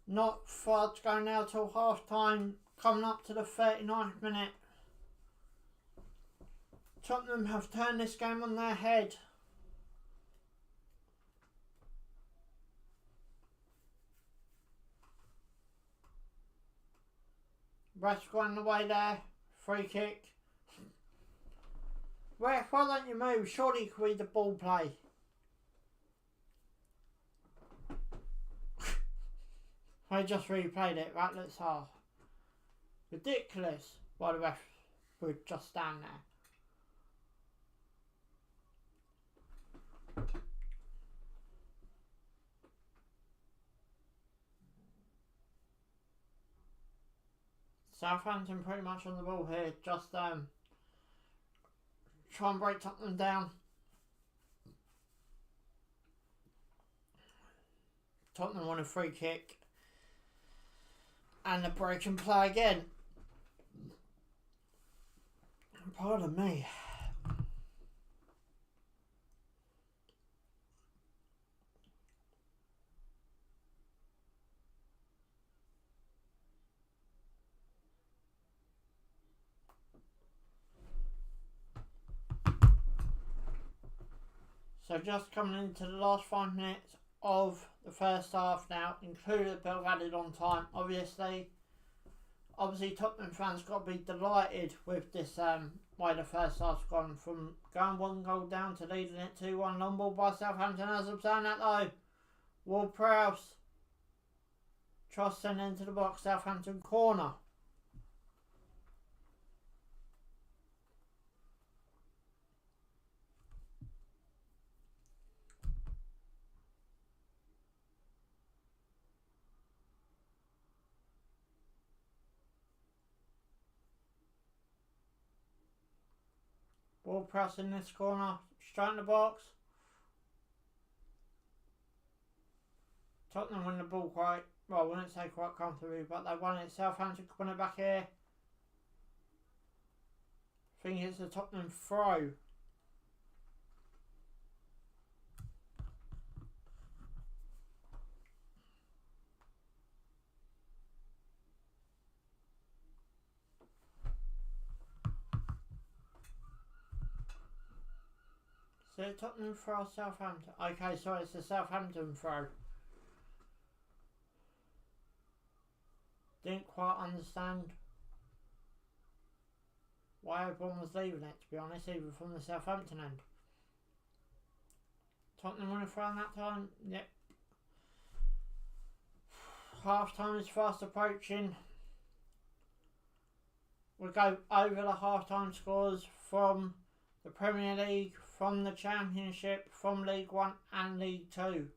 Not far to go now till half time, coming up to the 39th minute. Tottenham have turned this game on their head. Ref's going away there. Free kick. Ref, why don't you move? Surely you could read the ball play. I just replayed it. That looks hard. Ridiculous. Why the ref would just stand there. Southampton pretty much on the ball here. Just try and break Tottenham down. Tottenham want a free kick. And a break and play again. Pardon me. So just coming into the last 5 minutes of the first half now, including a bit of added on time. Obviously Tottenham fans got to be delighted with this way the first half's gone, from going 1 goal down to leading it 2-1. Long ball by Southampton. As I'm saying that though, Ward-Prowse Tross sent into the box. Southampton corner. Ball press in this corner, straight in the box. Tottenham win the ball quite, well, I wouldn't say quite comfortably, but they won it. Southampton win it back here. I think it's a Tottenham throw. So Tottenham throw, Southampton. Okay, sorry, it's a Southampton throw. Didn't quite understand why everyone was leaving it, to be honest, even from the Southampton end. Tottenham win a throw in that time. Yep. Half time is fast approaching. We'll go over the half time scores from the Premier League, from the Championship, from League 1 and League 2.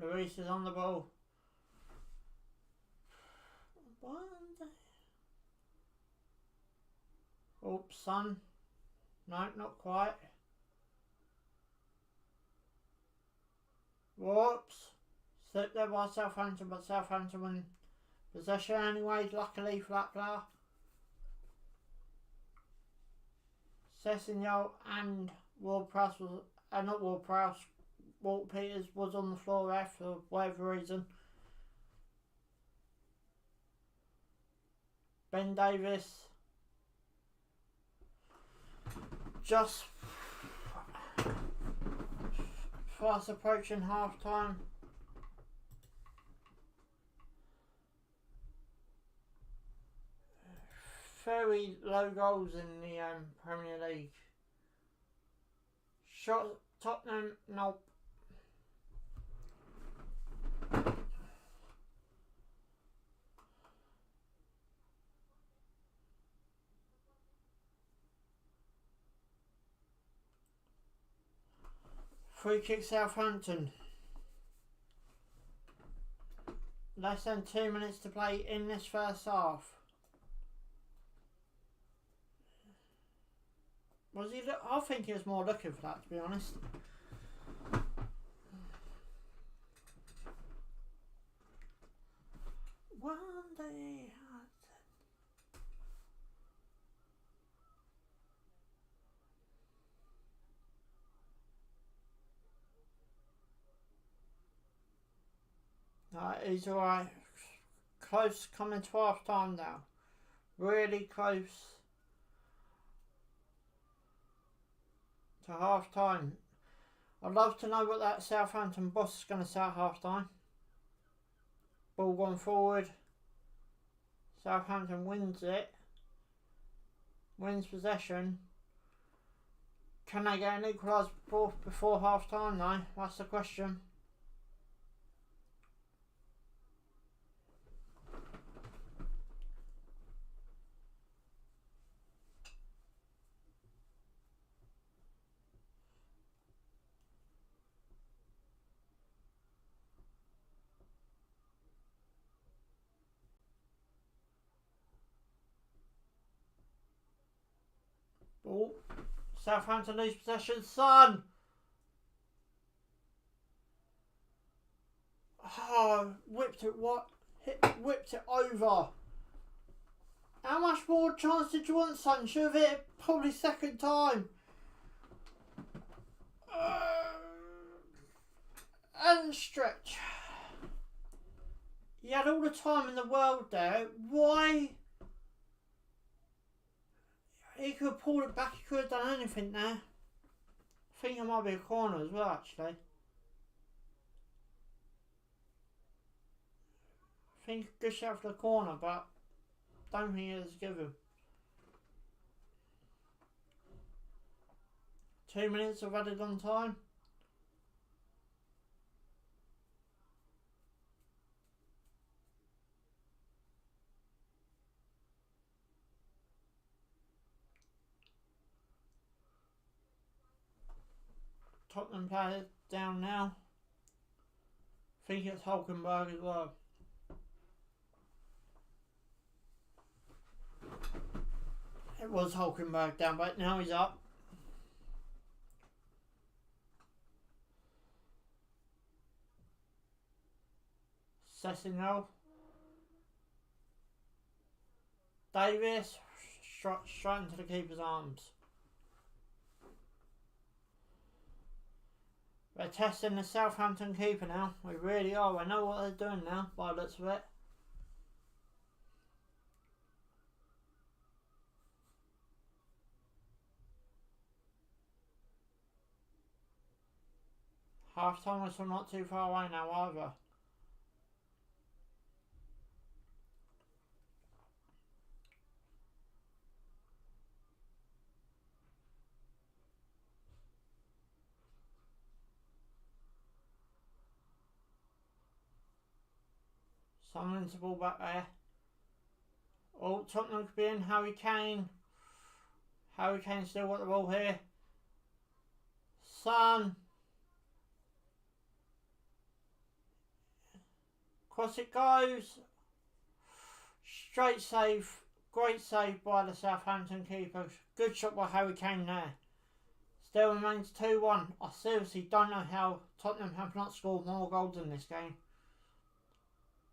Luis is on the ball. Oops, son. No, not quite. Whoops. Slipped there by Southampton, but Southampton win possession anyway, luckily for that player. Sessegnon and Ward-Prowse was, not Ward-Prowse, Walt Peters was on the floor there for whatever reason. Ben Davis just fast approaching half time. Very low goals in the Premier League. Shot Tottenham, nope. Free kick Southampton. Less than 2 minutes to play in this first half. Was he? I think he was more looking for that, to be honest. One day. He's alright. Close coming to half time now. Really close to half time. I'd love to know what that Southampton boss is going to say at half time. Ball going forward. Southampton wins it. Wins possession. Can they get an equaliser before half time though? That's the question. Oh, Southampton lose possession. Son! Oh, whipped it over. How much more chance did you want, son? Should have hit it probably second time. And stretch. He had all the time in the world there. Why? He could have pulled it back. He could have done anything there. I think it might be a corner as well, actually. I think good shout for the corner, but don't think it was given. 2 minutes of added on time. Tottenham player down now. I think it's Hulkenberg as well. It was Hulkenberg down, but now he's up. Sessinel. Davis. Straight into the keeper's arms. We're testing the Southampton keeper now. We really are. We know what they're doing now, by the looks of it. Half time whistle not too far away now either. Someone's the ball back there. Oh, Tottenham could be in. Harry Kane. Harry Kane still got the ball here. Son. Cross it goes. Straight save. Great save by the Southampton keeper. Good shot by Harry Kane there. Still remains 2-1. I seriously don't know how Tottenham have not scored more goals in this game.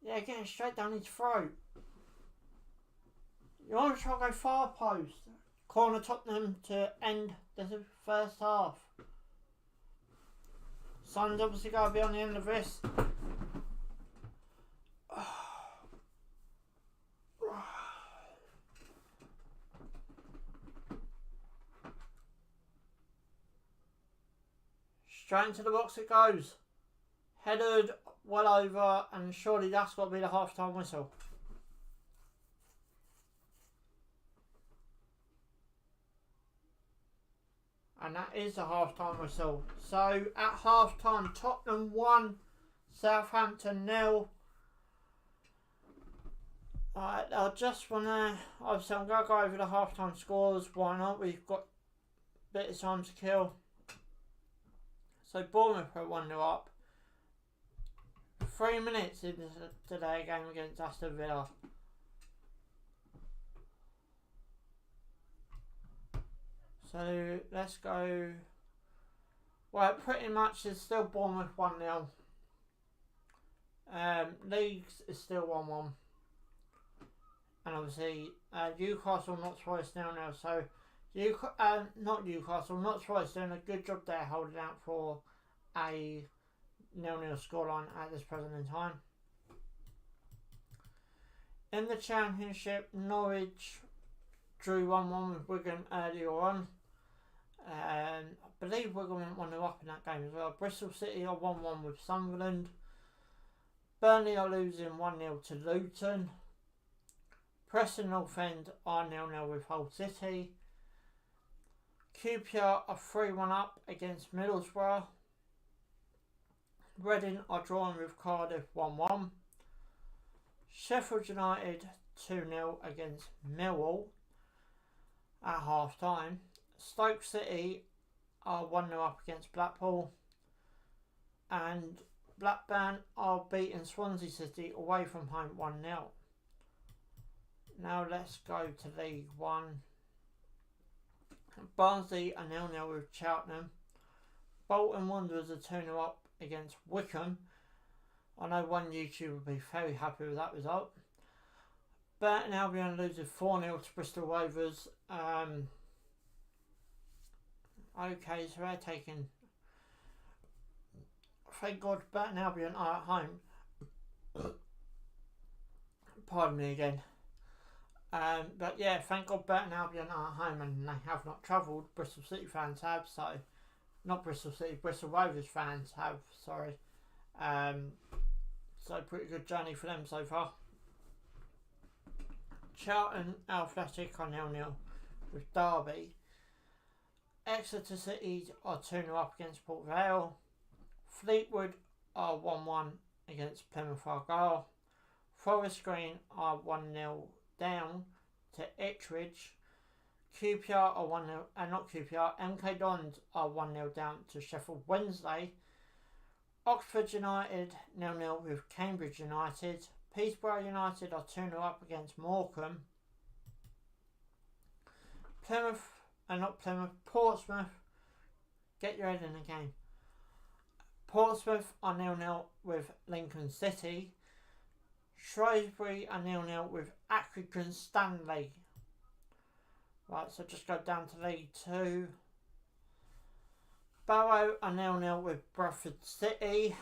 Yeah, getting straight down his throat. You want to try to go far post. Corner Tottenham to end the first half. Son's obviously got to be on the end of this. Straight into the box it goes. Headed well over, and surely that's got to be the half-time whistle. And that is the half-time whistle. So at half-time, Tottenham 1, Southampton 0. Alright, I just want to, obviously I'm going to go over the half-time scores. Why not? We've got a bit of time to kill. So Bournemouth are 1-0 up. 3 minutes into their game against Aston Villa. So let's go. Well, pretty much it's still Bournemouth 1-0. Leagues is still 1-1. And obviously Newcastle not twice 0-0. So not Newcastle, not twice doing a good job there holding out for a 0-0 scoreline at this present in time. In the Championship, Norwich drew 1-1 with Wigan earlier on. I believe Wigan went 1-0 up in that game as well. Bristol City are 1-1 with Sunderland. Burnley are losing 1-0 to Luton. Preston North End are 0-0 with Hull City. QPR are 3-1 up against Middlesbrough. Reading are drawing with Cardiff 1-1. Sheffield United 2-0 against Millwall at half time. Stoke City are 1-0 up against Blackpool. And Blackburn are beating Swansea City away from home 1-0. Now let's go to League One. Barnsley are 0-0 with Cheltenham. Bolton Wanderers are 2-0 up against Wickham. I know one YouTuber will be very happy with that result. Burton Albion loses 4-0 to Bristol Rovers. Okay, so they're taking... Thank God Burton Albion are at home. Pardon me again. But yeah, thank God Burton Albion are at home and they have not travelled. Bristol City fans have, so... Not Bristol City, Bristol Rovers fans have, sorry. So pretty good journey for them so far. Charlton Athletic are 0-0 with Derby. Exeter City are 2-0 up against Port Vale. Fleetwood are 1-1 against Plymouth Argyle. Forest Green are 1-0 down to Ipswich. QPR are 1-0, not QPR, MK Dons are 1-0 down to Sheffield Wednesday. Oxford United 0-0 with Cambridge United. Peterborough United are 2-0 up against Morecambe. Portsmouth, get your head in the game. Portsmouth are 0-0 with Lincoln City. Shrewsbury are 0-0 with Accrington Stanley. Right, so just go down to League 2. Barrow are 0-0 with Bradford City.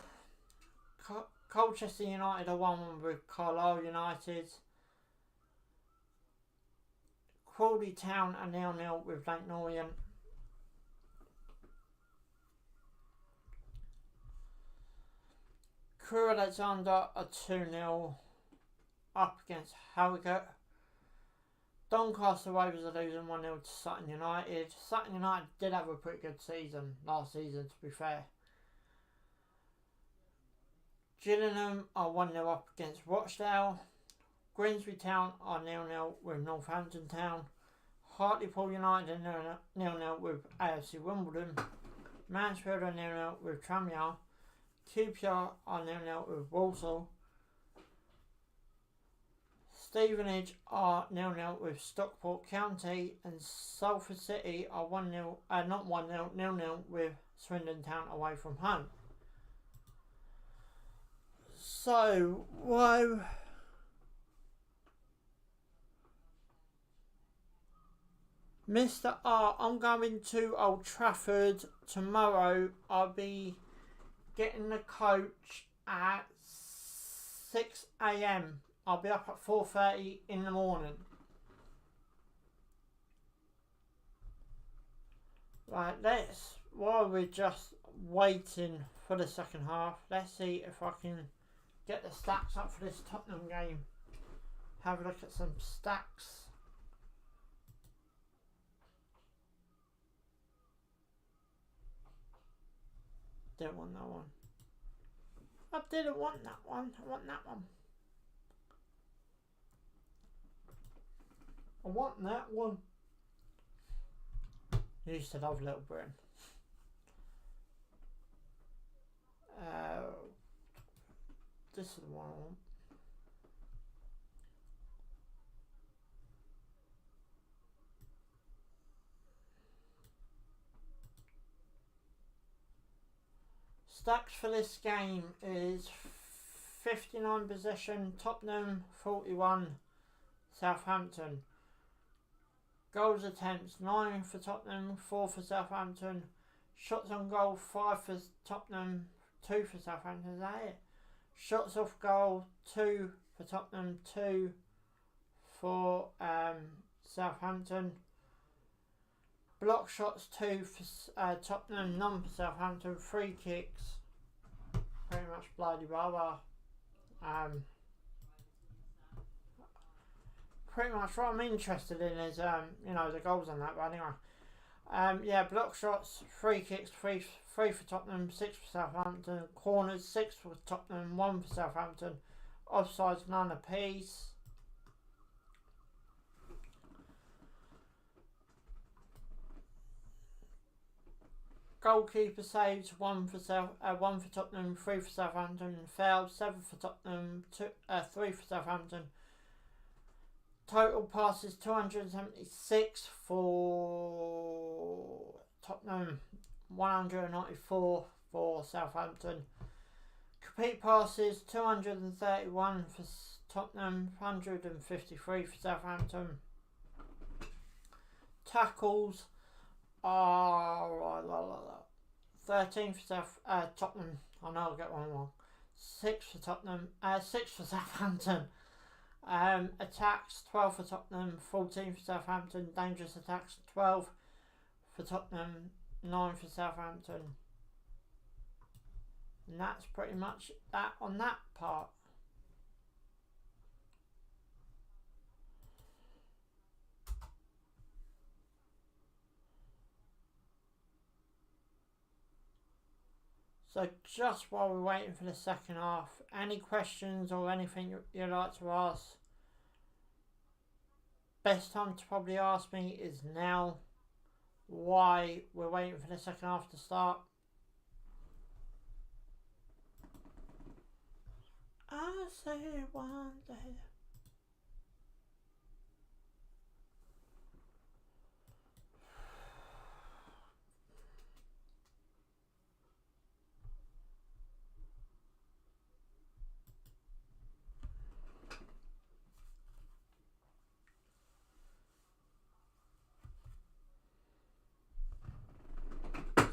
Colchester United are 1-1 with Carlisle United. Crawley Town are 0-0 with Leyton Orient. Crewe Alexandra are 2-0 up against Harrogate. Doncaster Rovers are losing 1-0 to Sutton United. Sutton United did have a pretty good season last season, to be fair. Gillingham are 1-0 up against Rochdale. Grimsby Town are 0-0 with Northampton Town. Hartlepool United are 0-0 with AFC Wimbledon. Mansfield are 0-0 with Tranmere. QPR are 0-0 with Walsall. Stevenage are 0-0 with Stockport County, and Salford City are 0-0 with Swindon Town away from home. So, whoa. Mr. R, I'm going to Old Trafford tomorrow. I'll be getting the coach at 6 AM. I'll be up at 4:30 in the morning. Right, while we're just waiting for the second half, let's see if I can get the stats up for this Tottenham game. Have a look at some stats. Didn't want that one. I didn't want that one. I want that one. I want that one. I used to love Little Britain. This is the one I want. Stats for this game is 59 possession, Tottenham 41, Southampton. Goals attempts 9 for Tottenham, 4 for Southampton. Shots on goal 5 for Tottenham, 2 for Southampton. Is that it? Shots off goal 2 for Tottenham, 2 for Southampton. Block shots 2 for Tottenham, none for Southampton. Free kicks, pretty much bloody blah. Pretty much what I'm interested in is the goals on that. But anyway, block shots, free kicks, 3 for Tottenham, 6 for Southampton. Corners 6 for Tottenham, 1 for Southampton. Offsides none apiece. Goalkeeper saves 1 for Tottenham, 3 for Southampton. Fouls 7 for Tottenham, 3 for Southampton. Total passes 276 for Tottenham, 194 for Southampton. Complete passes 231 for Tottenham, 153 for Southampton. Tackles are 13 for Tottenham. I know I'll get one wrong. 6 for Tottenham. 6 for Southampton. Attacks 12 for Tottenham, 14 for Southampton. Dangerous attacks 12 for Tottenham, 9 for Southampton. And that's pretty much that on that part. So just while we're waiting for the second half, any questions or anything you'd like to ask, best time to probably ask me is now, why we're waiting for the second half to start. I say one day.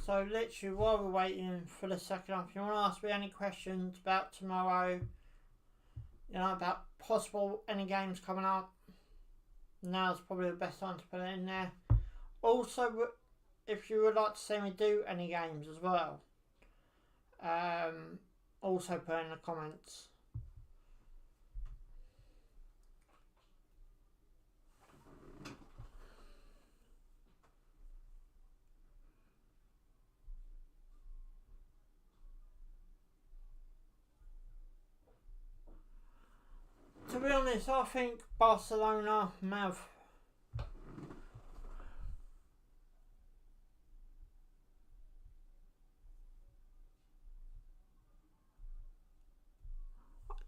So literally while we're waiting for the second half, if you want to ask me any questions about tomorrow, you know, about possible any games coming up, now's probably the best time to put it in there. Also, if you would like to see me do any games as well, also put in the comments. To be honest, I think Barcelona may have.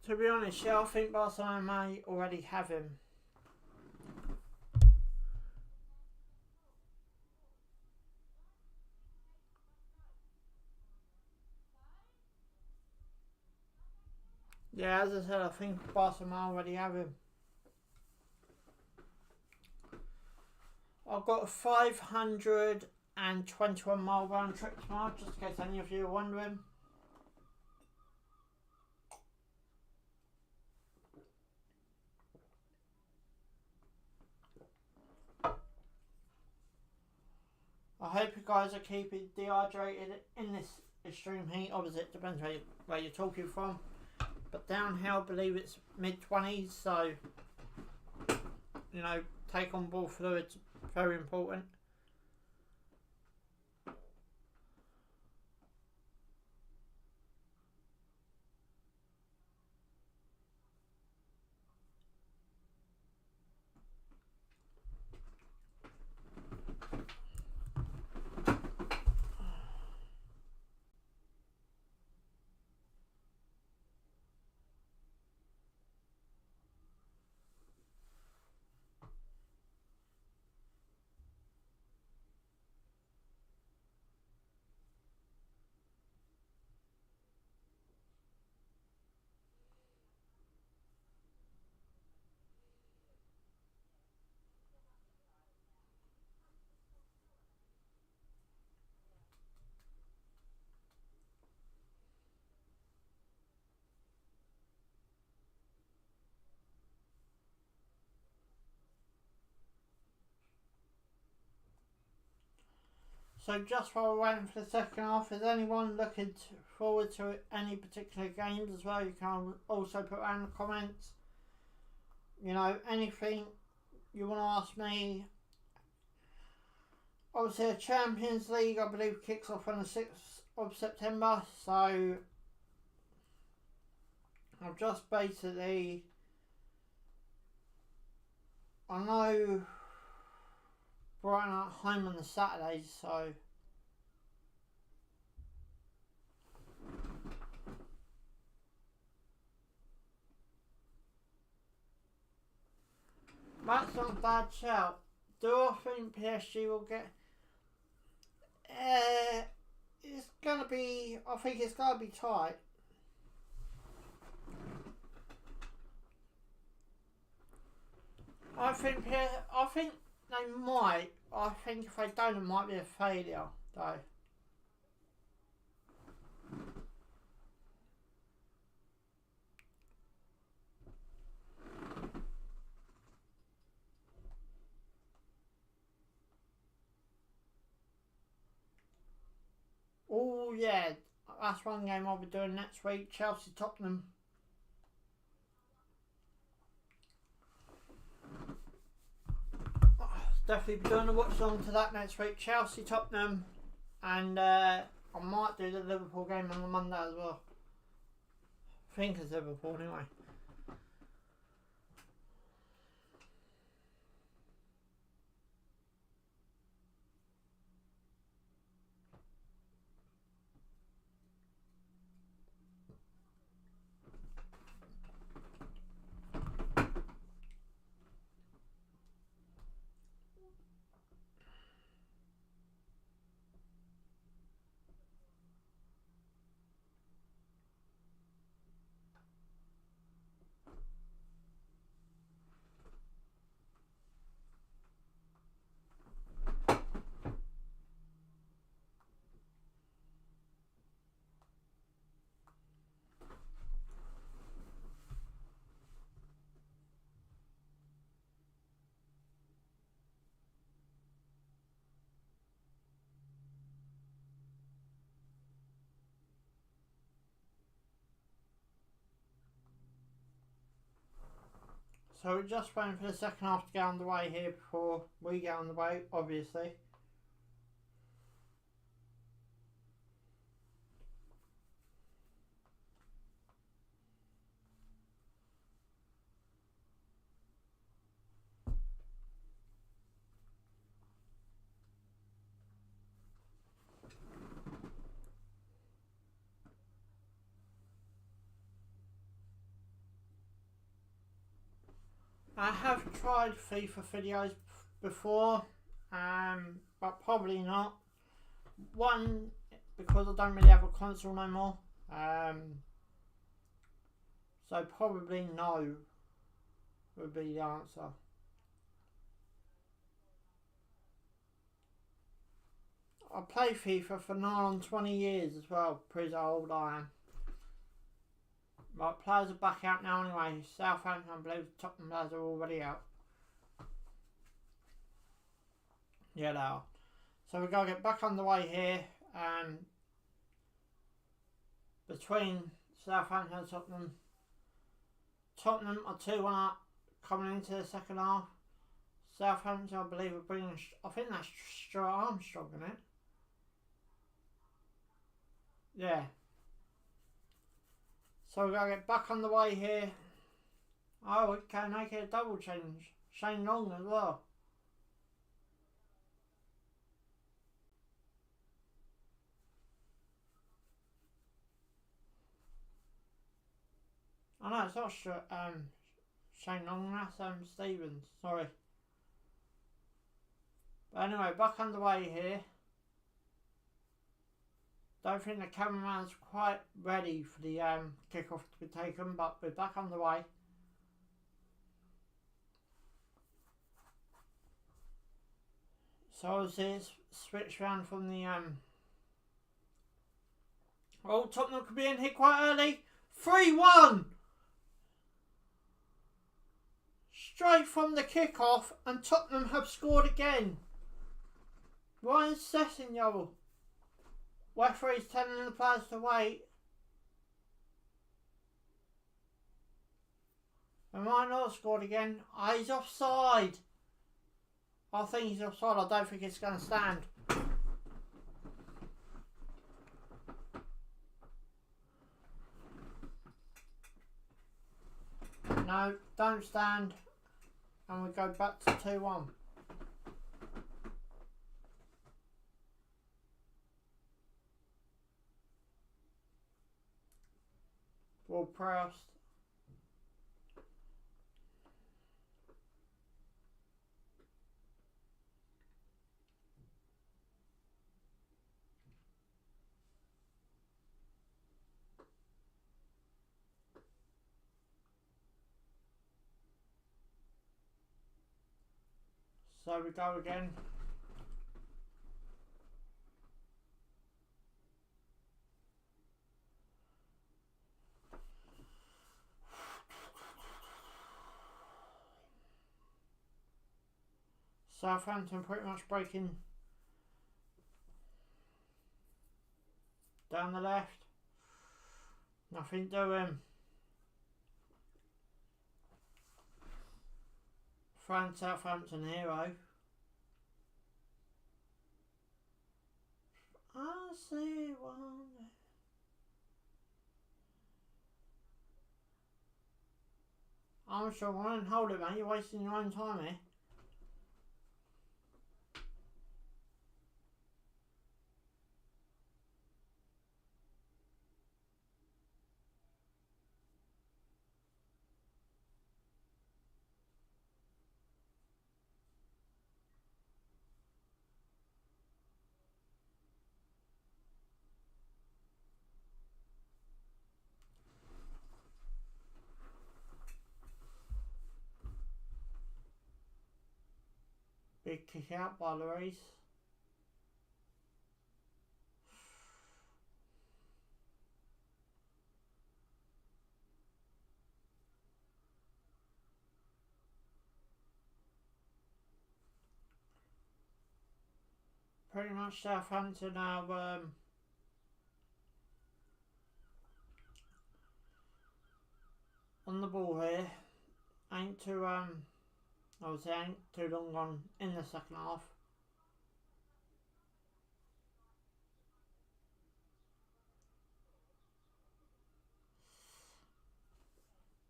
To be honest, yeah, I think Barcelona may already have him. Yeah, as I said, I think Barcelona already have him. I've got a 521 mile round trip tomorrow, just in case any of you are wondering. I hope you guys are keeping dehydrated in this extreme heat. Obviously, it depends where you're talking from. But down here, I believe it's mid-20s, so, you know, take on board fluids, very important. So just while we're waiting for the second half, is anyone looking forward to any particular games as well? You can also put down in the comments. You know, anything you want to ask me. Obviously, the Champions League, I believe, kicks off on the 6th of September. So I've just basically, I know Brighton are at home on the Saturdays, so That's not a bad shout. Do I think PSG will get... it's going to be... I think it's going to be tight. I think they might. I think if they don't, it might be a failure, though. Oh yeah, that's one game I'll be doing next week. Chelsea Tottenham. Definitely be doing a watch along to that next week. Chelsea Tottenham, and I might do the Liverpool game on the Monday as well. I think it's Liverpool anyway. So we're just waiting for the second half to get underway here before we get underway, obviously. I have tried FIFA videos before, but probably not. One, because I don't really have a console no more. So probably no would be the answer. I play FIFA for 9 on 20 years as well, pretty old I am. Right, players are back out now anyway. Southampton, I believe the Tottenham players are already out. Yeah, they are. So we've got to get back underway here. Between Southampton and Tottenham. Tottenham are 2-1 up coming into the second half. Southampton, I believe, are bringing... I think that's Stuart Armstrong, isn't it? Yeah. So we've got to get back on the way here. Oh, we can make it a double change. Shane Long as well. Oh no, it's not Shane Long, that's Stevens, sorry. But anyway, back underway here. Don't think the cameraman's quite ready for the kickoff to be taken, but we're back underway. So obviously it's switched around from the oh, Tottenham could be in here quite early. 3-1! Straight from the kickoff, and Tottenham have scored again. Ryan Sessegnon. Referee's telling the players to wait. And might not have scored again. Oh, he's offside. I think he's offside. I don't think it's going to stand. No, don't stand. And we go back to 2-1. Well pressed. So we go again. Southampton pretty much breaking down the left. Nothing doing. Fran Southampton hero. I see one. Armstrong, I don't hold it, mate. You're wasting your own time here. Big kick out by Louise. Pretty much Southampton now on the ball here. Ain't too I would say ain't too long gone in the second half.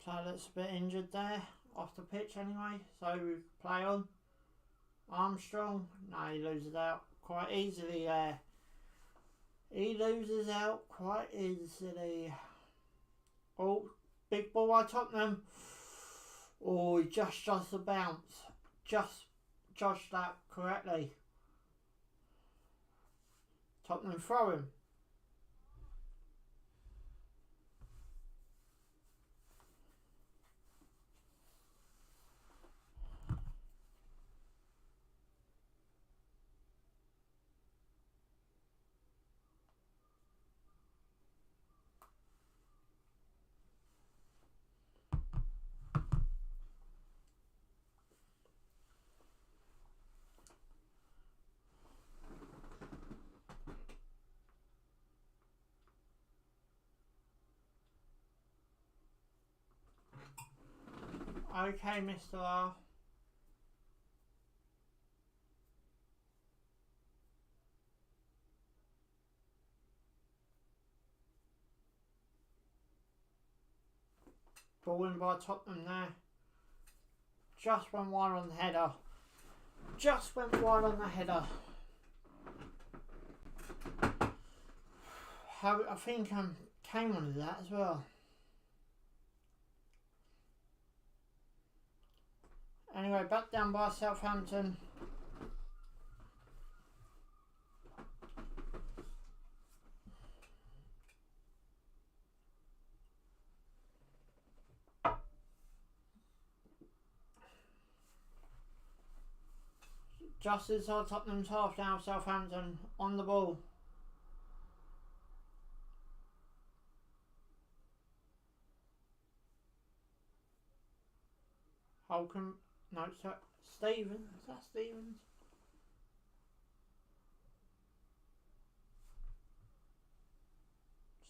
Charlotte's a bit injured there, off the pitch anyway, so we play on. Armstrong, no, he loses out quite easily there. He loses out quite easily. Oh, big ball by Tottenham. Oh, he just judged the bounce. Just judged that correctly. Tottenham throw him. Okay, Mr. R. Ball in by Tottenham there. Just went wide on the header. Just went wide on the header. I think came onto that as well. Anyway, back down by Southampton. Just inside Tottenham's half now, Southampton on the ball. Holcomb, no, sir, Stevens, is that Stevens?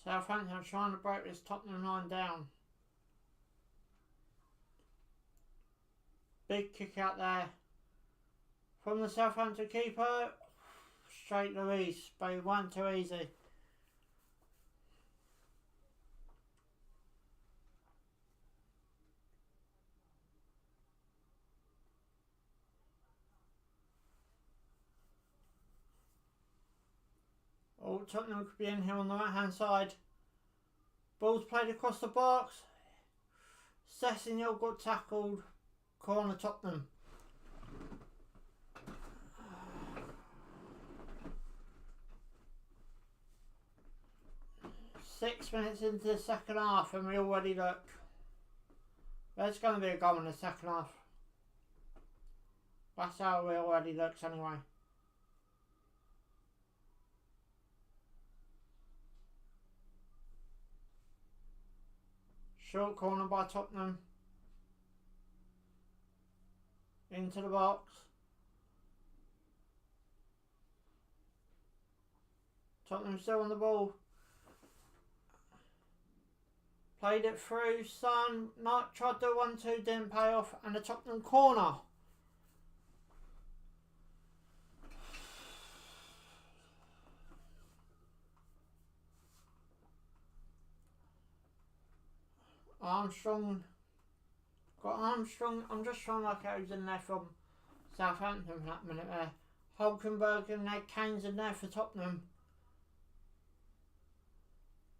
Southampton are trying to break this Tottenham line down. Big kick out there from the Southampton keeper. Straight Louise, but it wasn't too easy. Oh, Tottenham could be in here on the right hand side. Ball's played across the box. Sessignon got tackled. Corner Tottenham. Six minutes into the second half and we already look. There's going to be a goal in the second half. That's how it already looks anyway. Short corner by Tottenham. Into the box. Tottenham still on the ball. Played it through, Son. Not tried to 1-2, didn't pay off, and a Tottenham corner. Armstrong. Got Armstrong. I'm just trying to look out who's in there from Southampton for that minute there. Hulkenberg and their Kane's in there for Tottenham.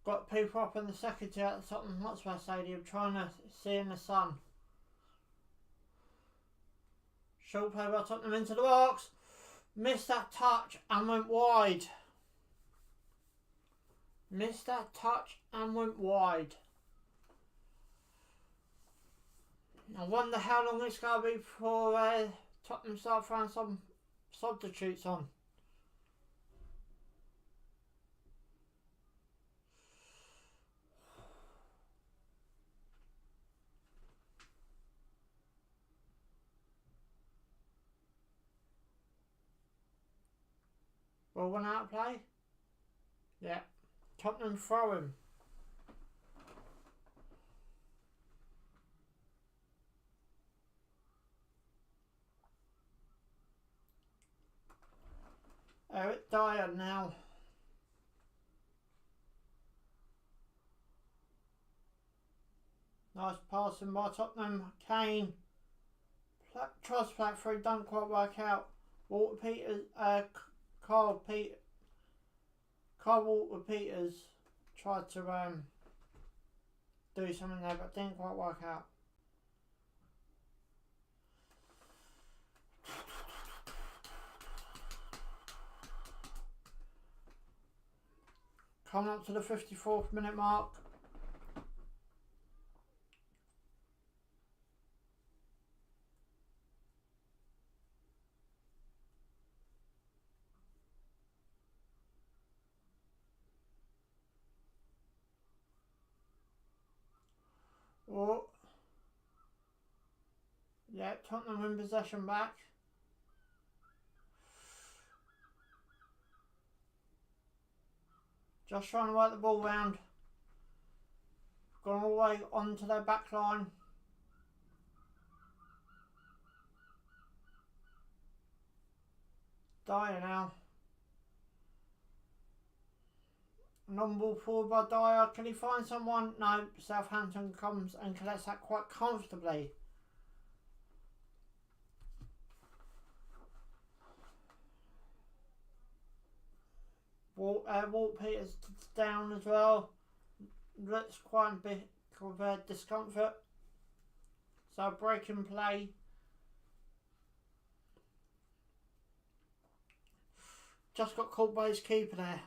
Got people up in the second tier at the Tottenham Hotspur Stadium trying to see in the sun. Short play by Tottenham into the box. Missed that touch and went wide. Missed that touch and went wide. I wonder how long it's going to be before Tottenham start throwing some substitutes on. Ball went out of play. Yeah. Tottenham throwing. Eric Dyer now. Nice passing by Tottenham. Kane. Tries to play through, don't quite work out. Walter Peters, Carl Walker Peters tried to do something there, but didn't quite work out. Coming up to the 54th minute mark. Oh. Yeah, Tottenham win possession back. Just trying to work the ball round. Gone all the way onto their back line. Dyer now. Non-ball forward by Dyer. Can he find someone? No. Southampton comes and collects that quite comfortably. Walt Peters down as well. Looks quite a bit of discomfort. So break and play. Just got caught by his keeper there.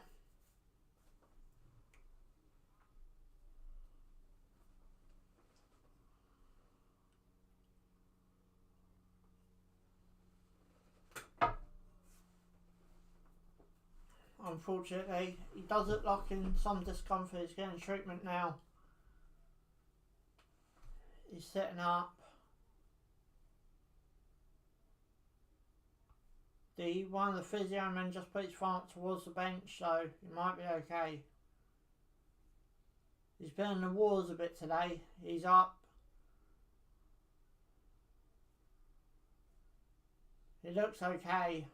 Unfortunately, he does look like in some discomfort. He's getting treatment now. He's sitting up. One of the physio men just put his thumb up towards the bench, so he might be okay. He's been in the wars a bit today. He's up. He looks okay.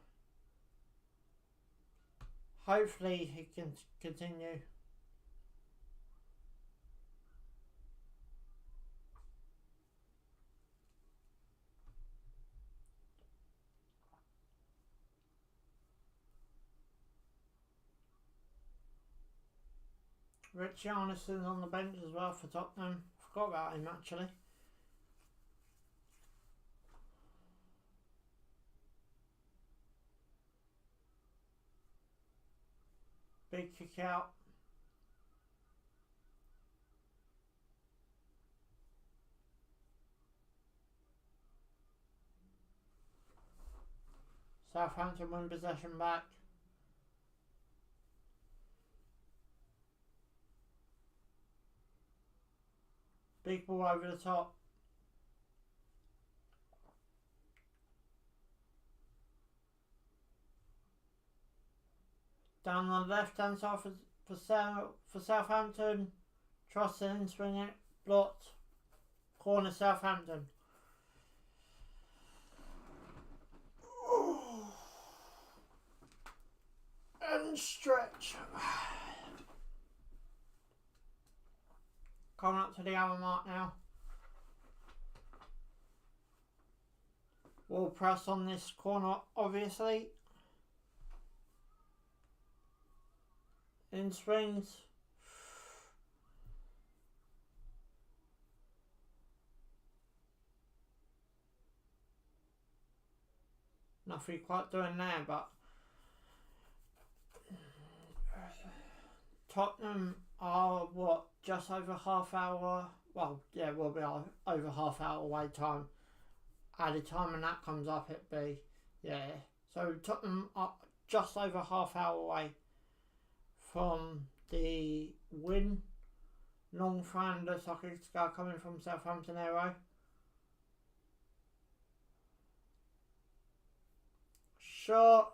Hopefully he can continue. Rich Arneson's on the bench as well for Tottenham. Forgot about him actually. Big kick out. Southampton win possession back. Big ball over the top. Down on the left hand side for Southampton. Trustin swing it. Blocked. Corner Southampton. And stretch. Coming up to the hour mark now. We'll press on this corner, obviously. In swings. Nothing quite doing there, but Tottenham are just over half hour. Well, yeah, we'll be over half hour wait time. Added time, and that comes up, it'd be, yeah. So Tottenham are just over half hour away from the win. Long throw, looks like it's coming from Southampton Aero. Shot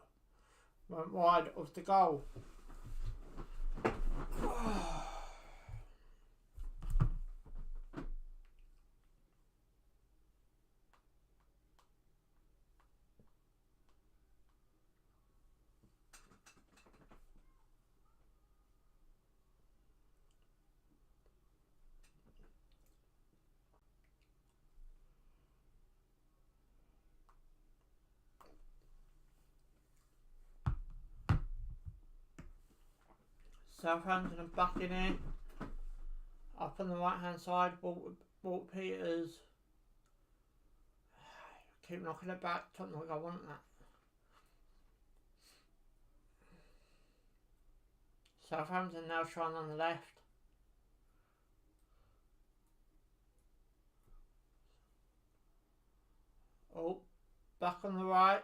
went wide of the goal. Southampton are back in here. Up on the right hand side, Walt Peters. Keep knocking it back. Tottenham, I want that. Southampton now trying on the left. Oh, back on the right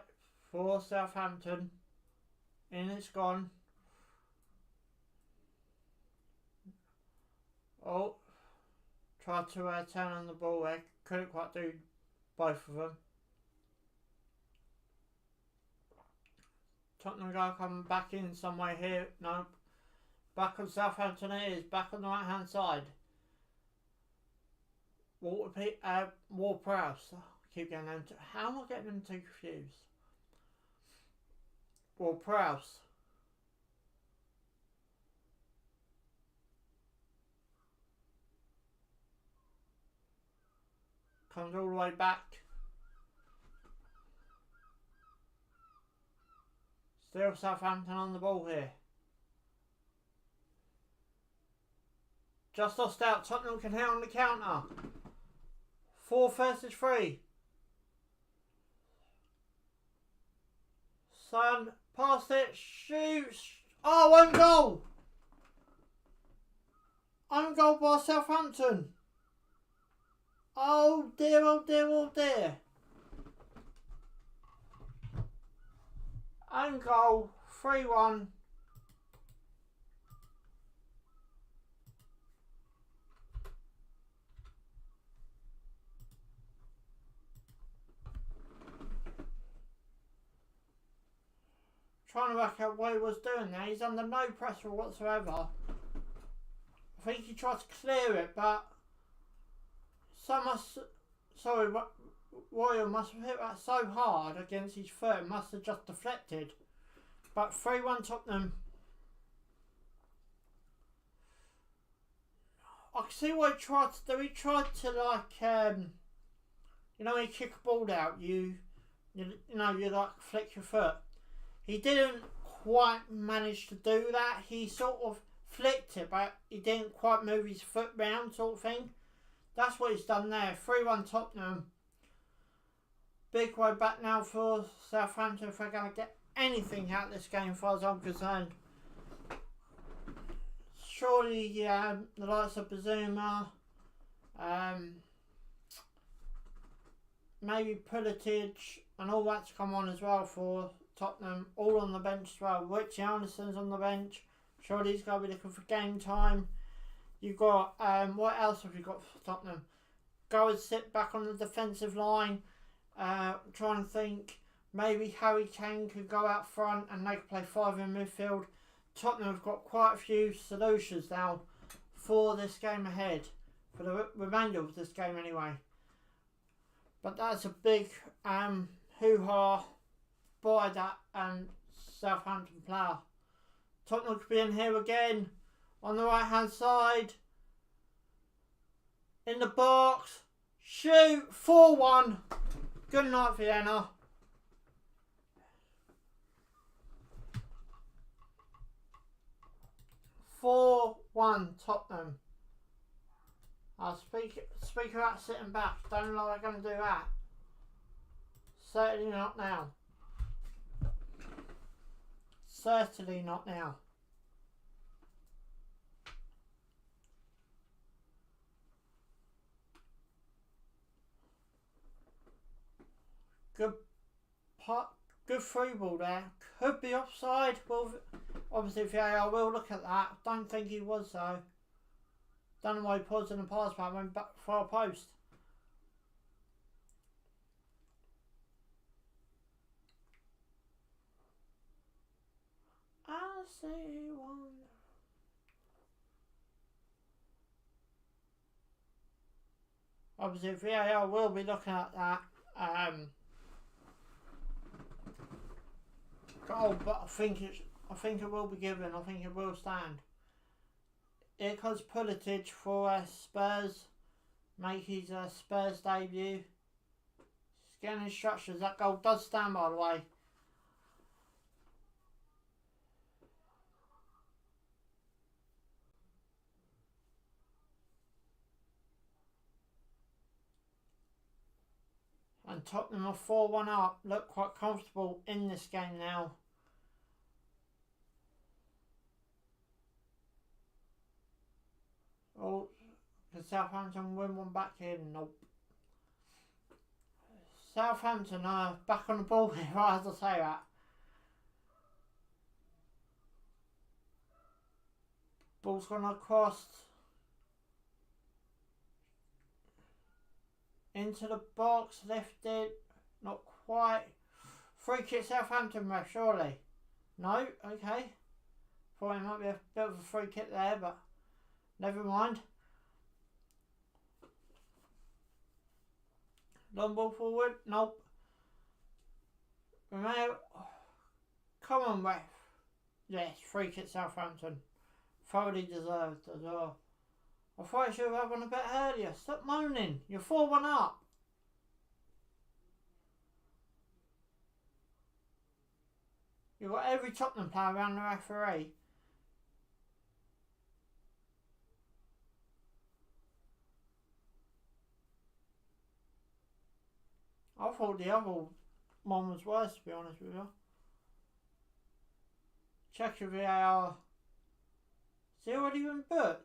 for Southampton. In it's gone. Oh, tried to turn on the ball there. Couldn't quite do both of them. Tottenham guy coming back in some way here. Nope. Back on Southampton it is. Back on the right hand side. Ward-Prowse. Keep getting them. How am I getting them too confused? Ward-Prowse. Comes all the way back. Still Southampton on the ball here. Just lost out. Tottenham can hit on the counter. 4 versus 3. Son past it. Shoots. Oh, own goal. Own goal by Southampton. Oh dear, oh dear, oh dear. Own goal, 3-1. Trying to work out what he was doing there. He's under no pressure whatsoever. I think he tried to clear it, but Royal must have hit that so hard against his foot, it must have just deflected. But 3-1 Tottenham. I can see what he tried to do. He tried to you know, you kick a ball out, you like flick your foot. He didn't quite manage to do that. He sort of flicked it, but he didn't quite move his foot round, sort of thing. That's what he's done there. 3-1 Tottenham. Big way back now for Southampton if they're going to get anything out of this game as far as I'm concerned. Surely, yeah, the likes of Bazuma, maybe Pulisic and all that to come on as well for Tottenham, all on the bench as well. Richie Anderson's on the bench. Surely he's going to be looking for game time. You've got, what else have you got for Tottenham? Go and sit back on the defensive line. Trying to think, maybe Harry Kane could go out front and they could play 5 in midfield. Tottenham have got quite a few solutions now for this game ahead. For the remainder of this game anyway. But that's a big hoo-ha by that Southampton player. Tottenham could be in here again. On the right hand side. In the box. Shoot. 4-1. Good night, Vienna. Tottenham. I'll speak about sitting back. Don't know they're going to do that. Certainly not now. Certainly not now. Good free ball there. Could be offside. Well, obviously VAR will look at that. Don't think he was though. Don't know why he paused in the pass back went back for a post. I see one. Obviously VAR will be looking at that. Goal, but I think it will be given. I think it will stand. Here comes Pulisic for Spurs. Make his Spurs debut. He's getting instructions. That goal does stand, by the way. And Tottenham are 4-1 up. Look quite comfortable in this game now. Oh, can Southampton win one back here? Nope. Southampton are back on the ball here, right as I say that. Ball's gone across into the box, lifted, not quite. Free kick Southampton ref, surely. No, okay. Thought it might be a bit of a free kick there, but never mind. Long ball forward, nope. Romeo, come on ref. Yes, free kick Southampton. Thoroughly deserved as well. I thought I should have had one a bit earlier. Stop moaning. You're 4-1 up. You've got every Tottenham player around the referee. I thought the other one was worse, to be honest with you. Check your VAR. Has he already been booked?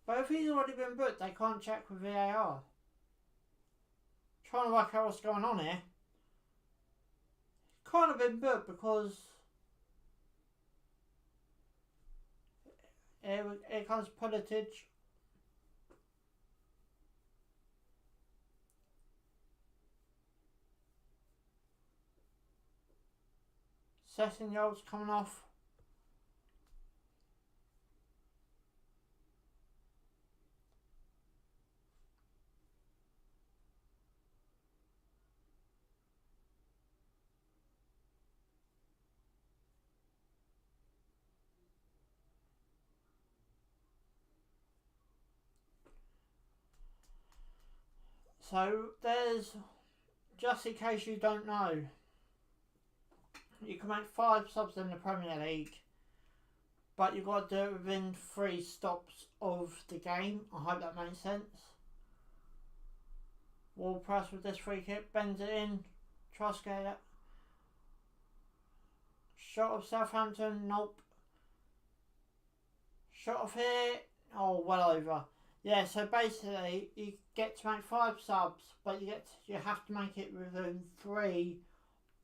But if he's already been booked, they can't check with VAR. Trying to work out what's going on here. He's kind of been booked because here comes Pulisic. Sessigno's coming off. So there's, just in case you don't know, you can make 5 subs in the Premier League, but you've got to do it within 3 stops of the game. I hope that makes sense. Wall press with this free kick, bends it in, tries to get it. Shot of Southampton, nope. Shot of here, oh, well over. Yeah, so basically you get to make 5 subs, but you have to make it within 3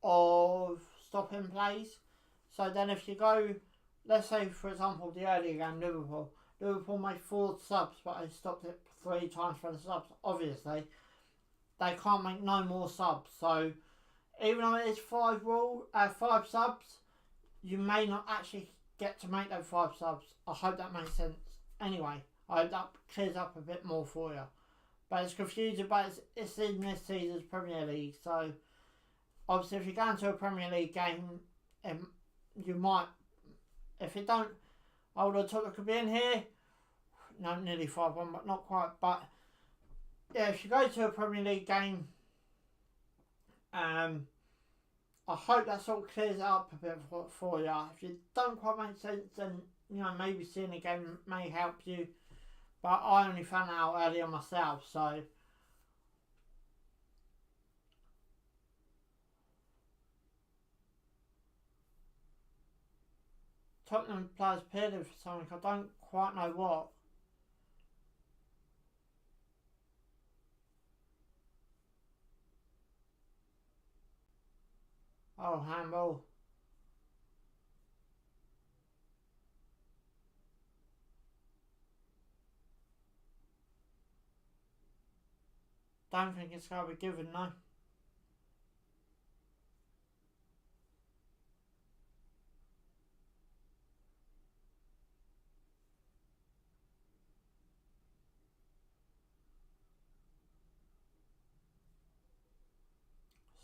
of stopping plays. So then if you go, let's say for example the earlier game, Liverpool made 4 subs but they stopped it 3 times for the subs. Obviously they can't make no more subs, so even though it is 5 subs, you may not actually get to make those 5 subs. I hope that makes sense. Anyway, I hope that clears up a bit more for you. But it's confusing, but it's in this season's Premier League, so obviously if you're going to a Premier League game, you might, if you don't, hold on, Tottenham could be in here. No, nearly 5-1, but not quite. But yeah, if you go to a Premier League game, I hope that sort of clears it up a bit for you. If you don't quite make sense, then maybe seeing the game may help you. But I only found out earlier myself, so Tottenham players appealing for something. I don't quite know what. Oh, handball. Don't think it's going to be given, no.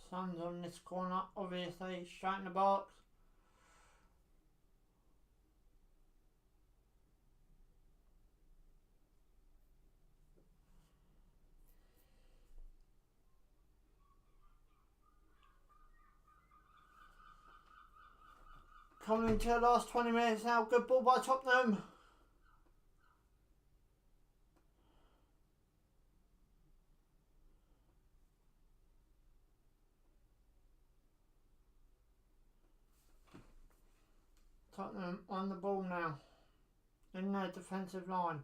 Son's on this corner, obviously, straight in the box. Coming into the last 20 minutes now, good ball by Tottenham. Tottenham on the ball now, in their defensive line.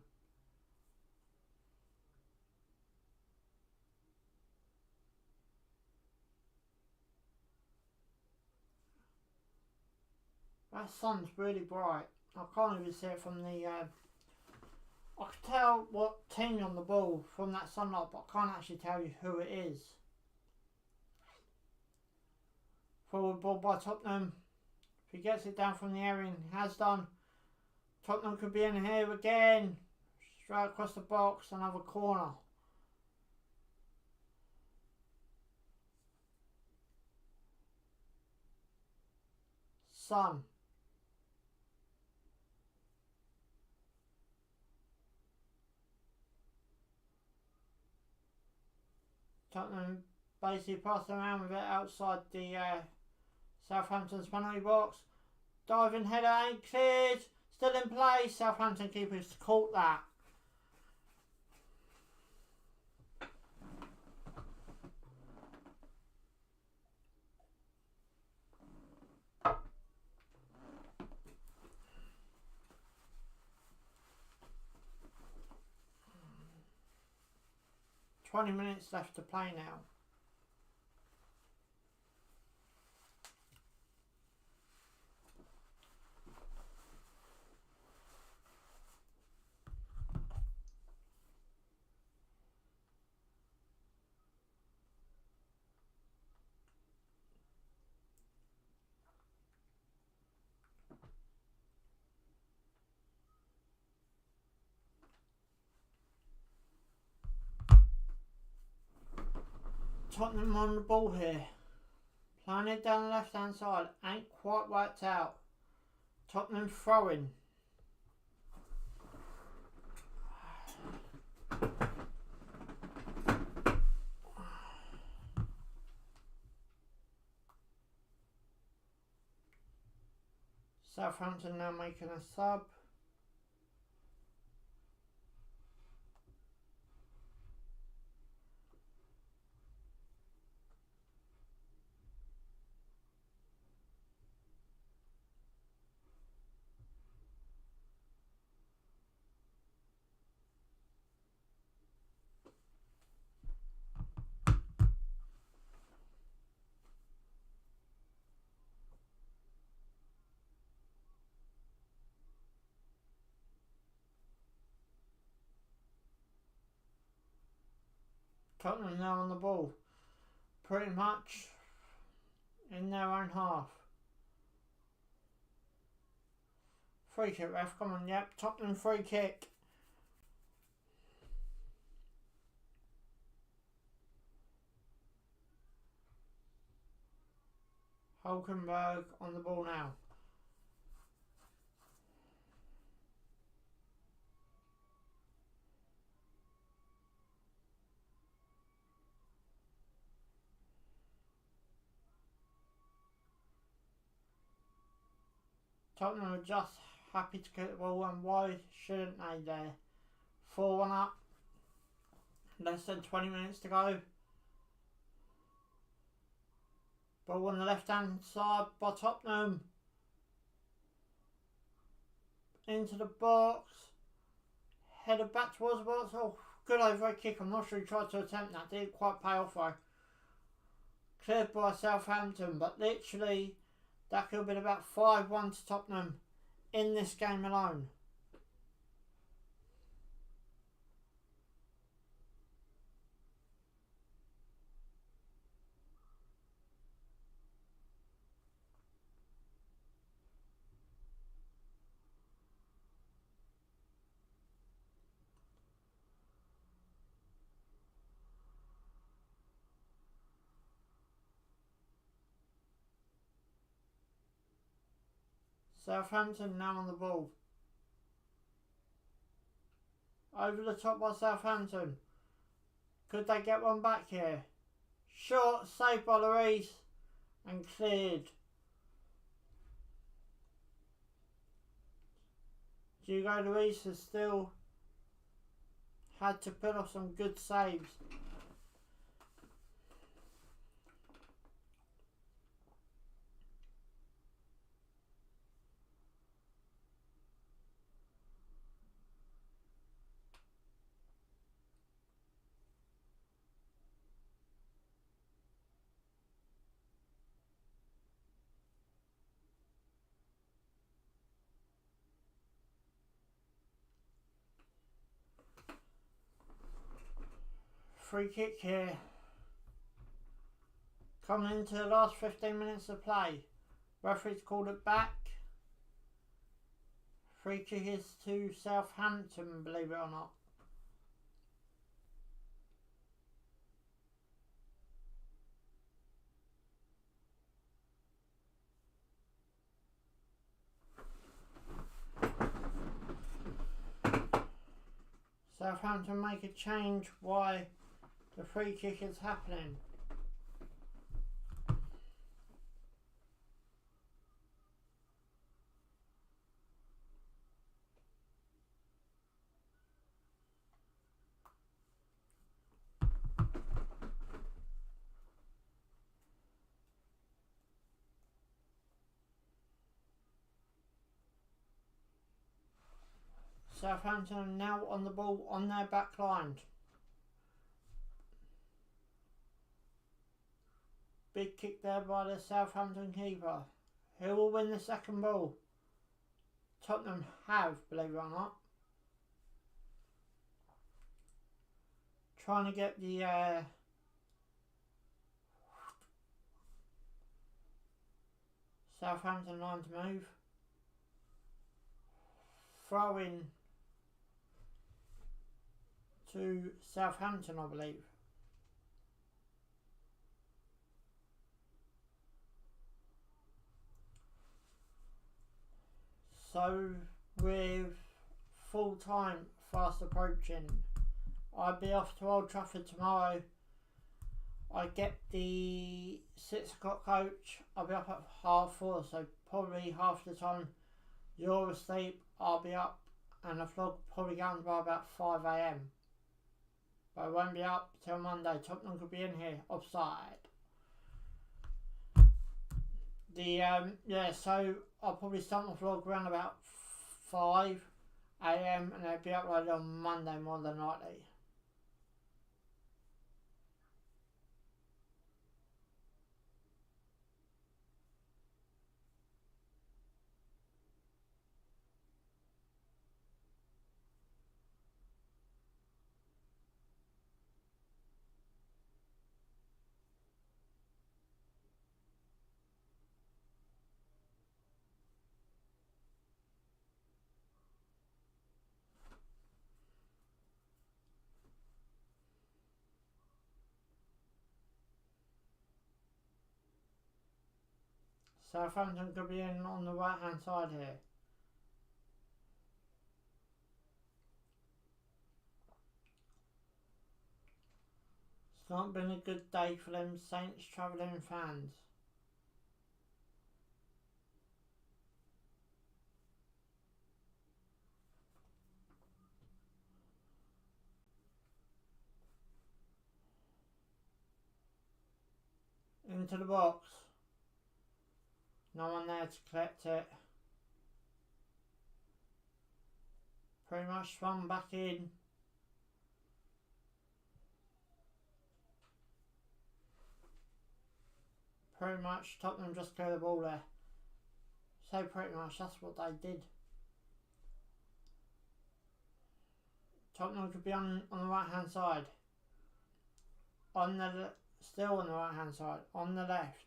That sun's really bright. I can't even see it from the... I can tell what team on the ball from that sunlight, but I can't actually tell you who it is. Forward ball by Tottenham. If he gets it down from the area, and he has done, Tottenham could be in here again. Straight across the box, another corner. Son. Tottenham basically passing around with it outside the Southampton's penalty box. Diving header ain't cleared. Still in play. Southampton keepers caught that. "20 minutes left to play now." Tottenham on the ball here. Playing it down the left hand side. Ain't quite worked out. Tottenham throwing. Southampton now making a sub. Tottenham now on the ball. Pretty much in their own half. Free kick, ref. Come on, yep. Tottenham free kick. Hulkenberg on the ball now. Tottenham are just happy to get the ball, and why shouldn't they there? 4-1 up. Less than 20 minutes to go. Ball on the left hand side by Tottenham. Into the box. Headed back towards the box. Oh, good overhead kick. I'm not sure he tried to attempt that. Didn't quite pay off though. Cleared by Southampton, but literally that could have been about 5-1 to Tottenham in this game alone. Southampton now on the ball. Over the top by Southampton. Could they get one back here? Short, saved by Lloris and cleared. Hugo Lloris has still had to put off some good saves. Free kick here. Coming into the last 15 minutes of play. Referee's called it back. Free kick is to Southampton, believe it or not. Southampton make a change. Why the free kick is happening. Southampton now on the ball on their back line. Big kick there by the Southampton keeper. Who will win the second ball? Tottenham have, believe it or not. Trying to get the Southampton line to move. Throw in to Southampton, I believe. So with full time fast approaching, I'll be off to Old Trafford tomorrow. I get the 6 o'clock coach. I'll be up at 4:30, so probably half the time you're asleep, I'll be up, and the vlog probably going by about 5 AM. But I won't be up till Monday. Tottenham could be in here offside. So I'll probably start my vlog around about 5 AM and it'll be uploaded on Monday more than likely. Southampton could be in on the right hand side here. It's not been a good day for them Saints travelling fans. Into the box. No one there to collect it. Pretty much swung back in. Pretty much Tottenham just cleared the ball there. So pretty much that's what they did. Tottenham could be on the right hand side. Still on the right hand side. On the left.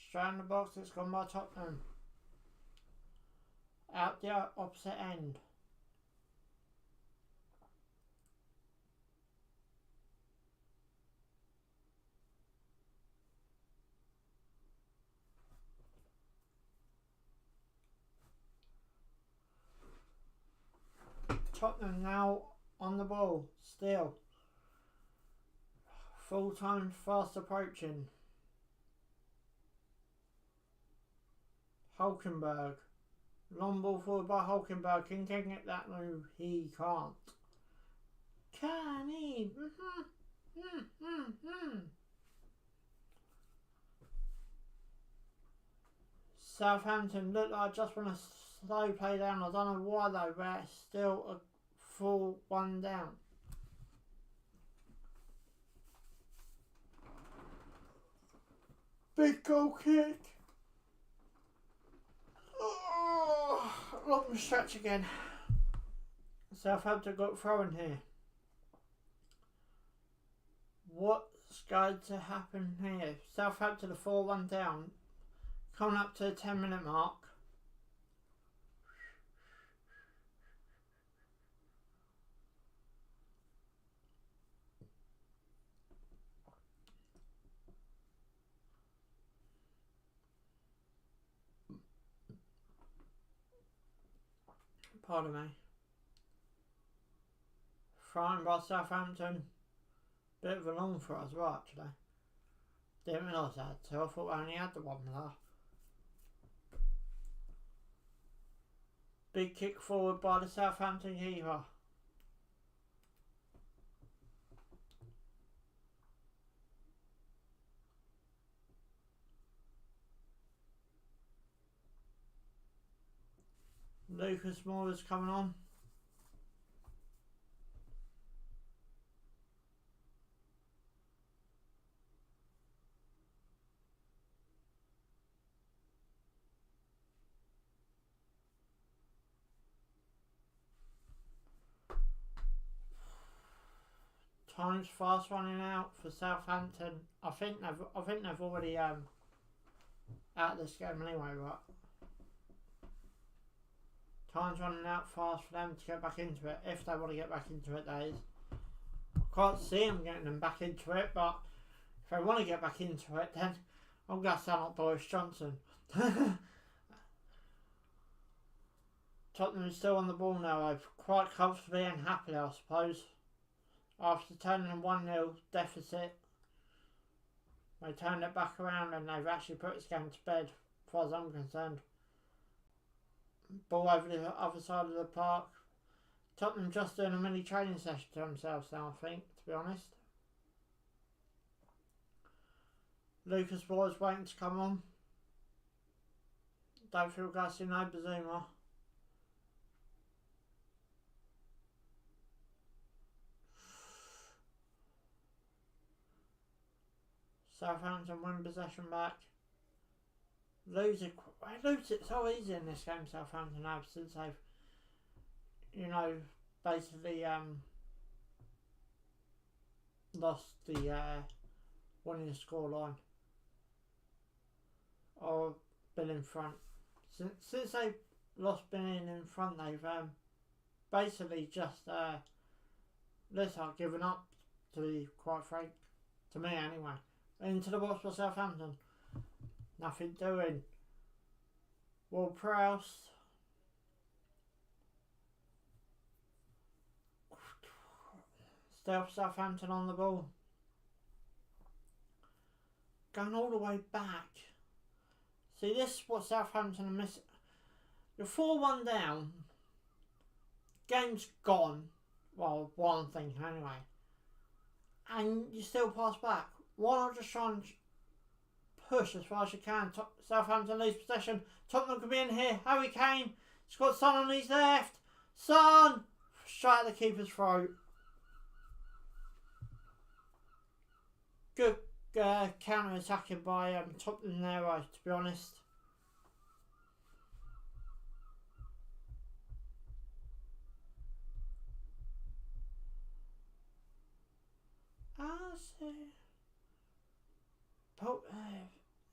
Straight in the box, it's gone by Tottenham. Out the opposite end. Tottenham now on the ball, still. Full time fast approaching. Hulkenberg. Long ball forward by Hulkenberg. Can get that move? He can't. Can he? Southampton look like just want to slow play down. I don't know why though, but it's still a full one down. Big goal kick. Oh, long stretch again. Southampton got thrown here. What's going to happen here? Southampton are 4-1 down. Coming up to the 10-minute mark. Pardon me. Thrown by Southampton. Bit of a long throw as well, actually. Didn't realise I had two. I thought I only had the one there. Big kick forward by the Southampton keeper. Lucas Moura's coming on. Time's fast running out for Southampton. I think they've already out of this game anyway, right? Time's running out fast for them to get back into it, if they want to get back into it, that is. I can't see them getting them back into it, but if they want to get back into it, then I'm going to sound like Boris Johnson. Tottenham is still on the ball now, quite comfortably and happily, I suppose. After turning a 1-0 deficit, they turned it back around and they've actually put this game to bed, as far as I'm concerned. Ball over the other side of the park. Tottenham just doing a mini training session to themselves now, I think, to be honest. Lucas Moura's waiting to come on. Don't feel gassy, no Bazuma. Southampton win possession back. Lose it so easy in this game, Southampton have, since they've, basically lost the winning the scoreline or been in front. Since they've lost being in front, they've basically just given up, to be quite frank, to me anyway. Into the box for Southampton. Nothing doing. Ward-Prowse. Still Southampton on the ball. Going all the way back. See, this is what Southampton are missing. You're 4-1 down. Game's gone. Well, one thing anyway. And you still pass back. Why not just try and push as far as you can? Southampton lose possession. Tottenham could be in here. Harry Kane. He's got Son on his left. Son! Straight at the keeper's throat. Good counter-attacking by Tottenham there, to be honest.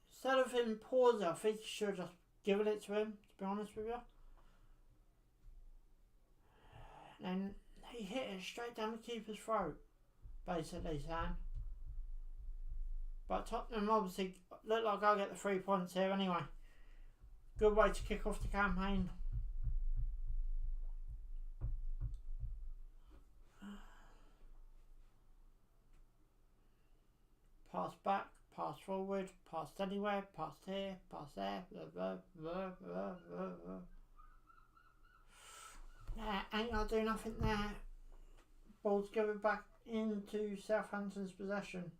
Instead of him pausing, I think you should have just given it to him, to be honest with you. And he hit it straight down the keeper's throat, basically, Sam. But Tottenham obviously look like I'll get the 3 points here anyway. Good way to kick off the campaign. Pass back, pass forward, pass anywhere, pass here, pass there. Nah, ain't gonna do nothing there. Ball's going back into Southampton's possession.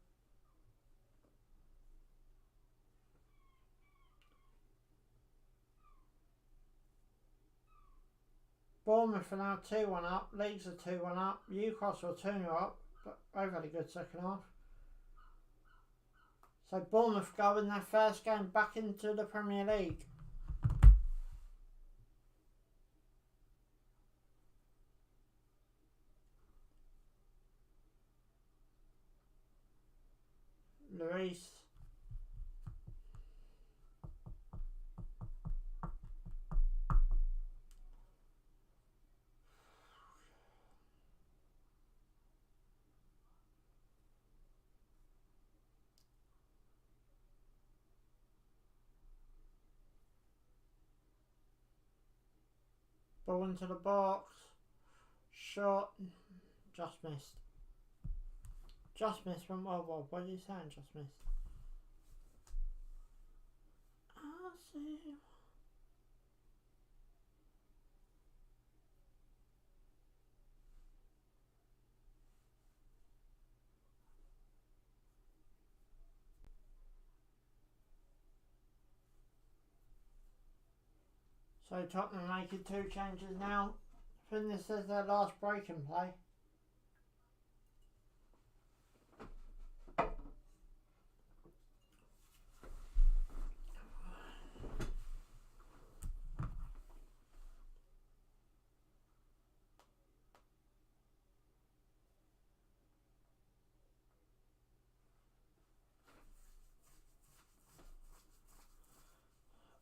Bournemouth are now 2-1 up, Leeds are 2-1 up, Newcastle are 2-0 up, but they've had a good second half. So Bournemouth go in their first game back into the Premier League. Lloris. Ball into the box. Shot. Just missed. Just missed from well. What are you saying? Just missed. I see. So Tottenham making 2 changes now. I think this is their last break in play.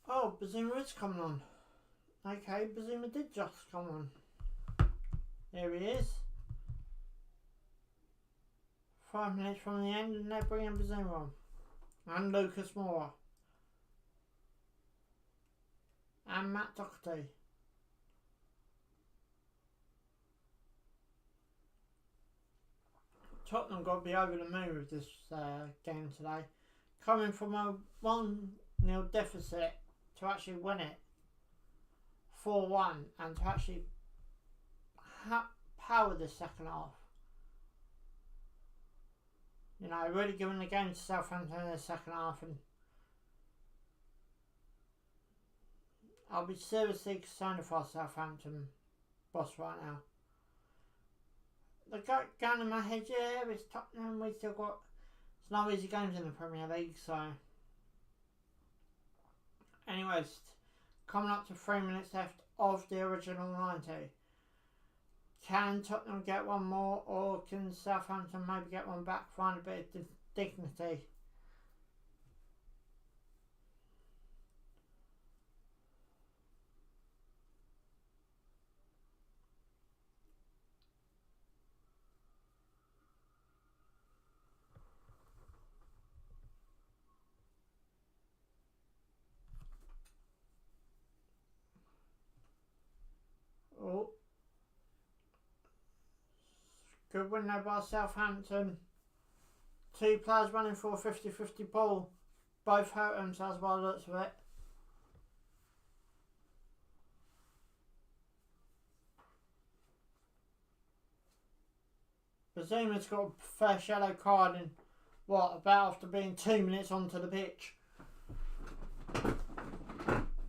Oh, Bazuma is coming on. Okay, Bazuma did just come on. There he is. 5 minutes from the end and they're bringing Bazuma on. And Lucas Moura. And Matt Doherty. Tottenham got to be over the moon with this game today. Coming from a 1-0 deficit to actually win it 4-1 and to actually power the second half. You know, really giving the game to Southampton in the second half, and I'll be seriously concerned if our Southampton boss right now. The going in my head, yeah, it's Tottenham, we still got, it's no easy games in the Premier League, so. Anyways, coming up to 3 minutes left of the original 90. Can Tottenham get one more, or can Southampton maybe get one back, find a bit of dignity. Oh, good win there by Southampton. 2 players running for a 50-50 ball. Both hurt themselves by the looks of it. Bazuma's got a first yellow card in, about after being 2 minutes onto the pitch.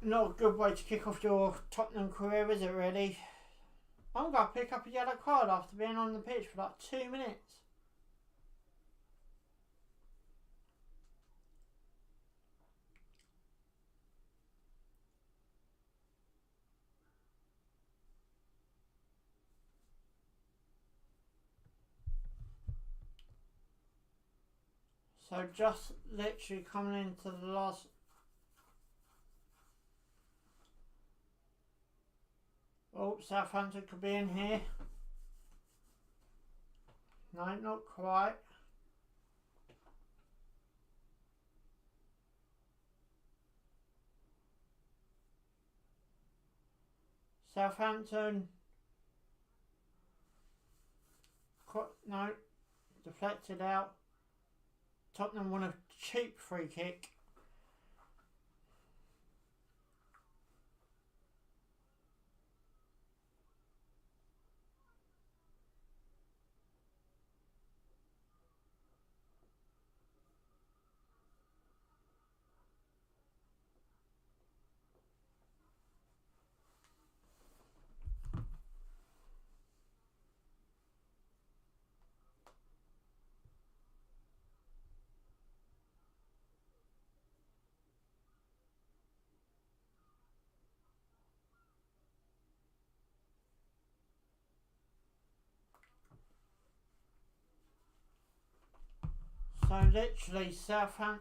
Not a good way to kick off your Tottenham career, is it really? I'm going to pick up a yellow card after being on the pitch for like 2 minutes. So just literally coming into the last... Oh, Southampton could be in here. No, not quite. Southampton. No, deflected out. Tottenham won a cheap free kick. So literally Tottenham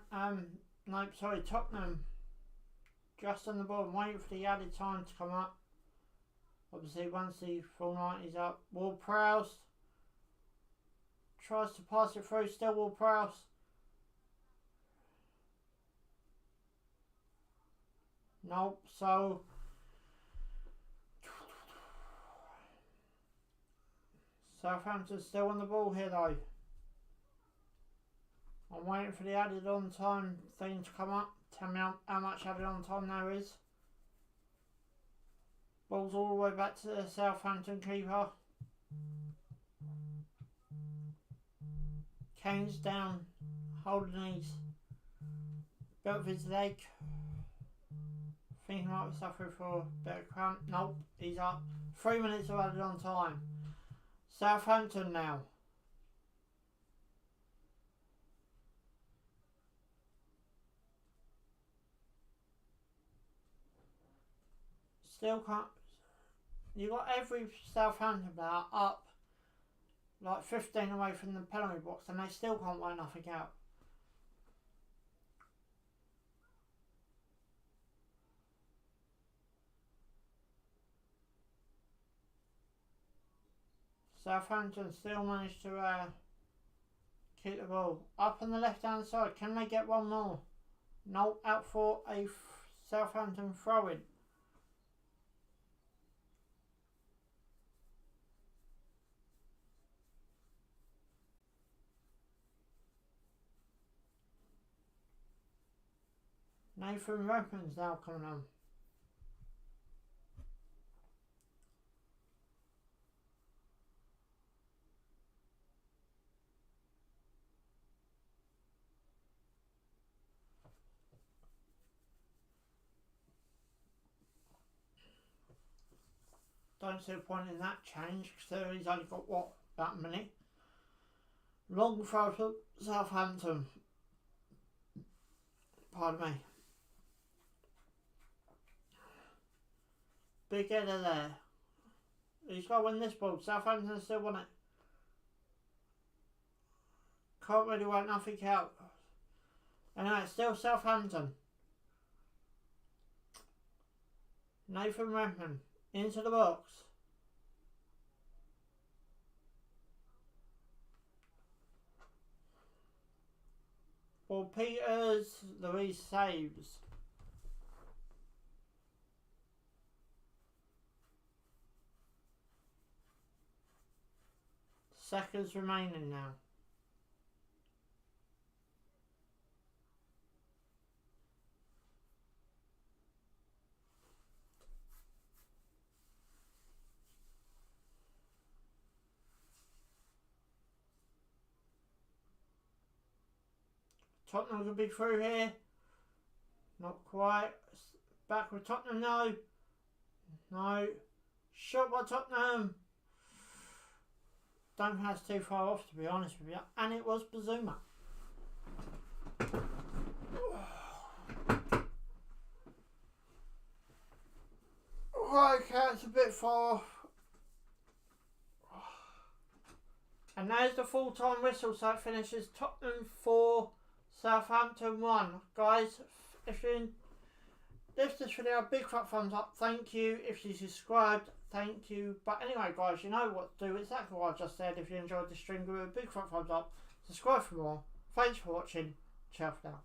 just on the ball and waiting for the added time to come up. Obviously once the full 90's up, Ward-Prowse tries to pass it through, still Ward-Prowse. Nope, so Southampton still on the ball here though. I'm waiting for the added on time thing to come up. Tell me how much added on time there is. Ball's all the way back to the Southampton keeper. Kane's down, holding his belt of his leg. Think he might be suffering for a bit of cramp. Nope, he's up. 3 minutes of added on time. Southampton now. Still can't. You got every Southampton player up like 15 away from the penalty box and they still can't work nothing out. Southampton still managed to keep the ball up on the left hand side. Can they get one more? No, out for a Southampton throw-in. Nathan Redmond's now coming on. Don't see a point in that change because he's only got about a minute. Long throw for Southampton. Pardon me. Big header there. He's got to win this ball. Southampton still won it. Can't really work nothing out. Anyway, it's still Southampton. Nathan Redmond into the box. Well, Peters, Louise saves. Seconds remaining now. Tottenham could be through here. Not quite. Back with Tottenham, no. No. Shot by Tottenham. Don't think that's too far off, to be honest with you. And it was Bazuma. Right, okay, it's a bit far off. And there's the full-time whistle, so it finishes Tottenham 4, Southampton 1. Guys, if you lift this video, big fat thumbs up, thank you. If you subscribed, thank you. But anyway, guys, you know what to do. Exactly what I just said. If you enjoyed the stream, give it a big fat thumbs up. Subscribe for more. Thanks for watching. Ciao for now.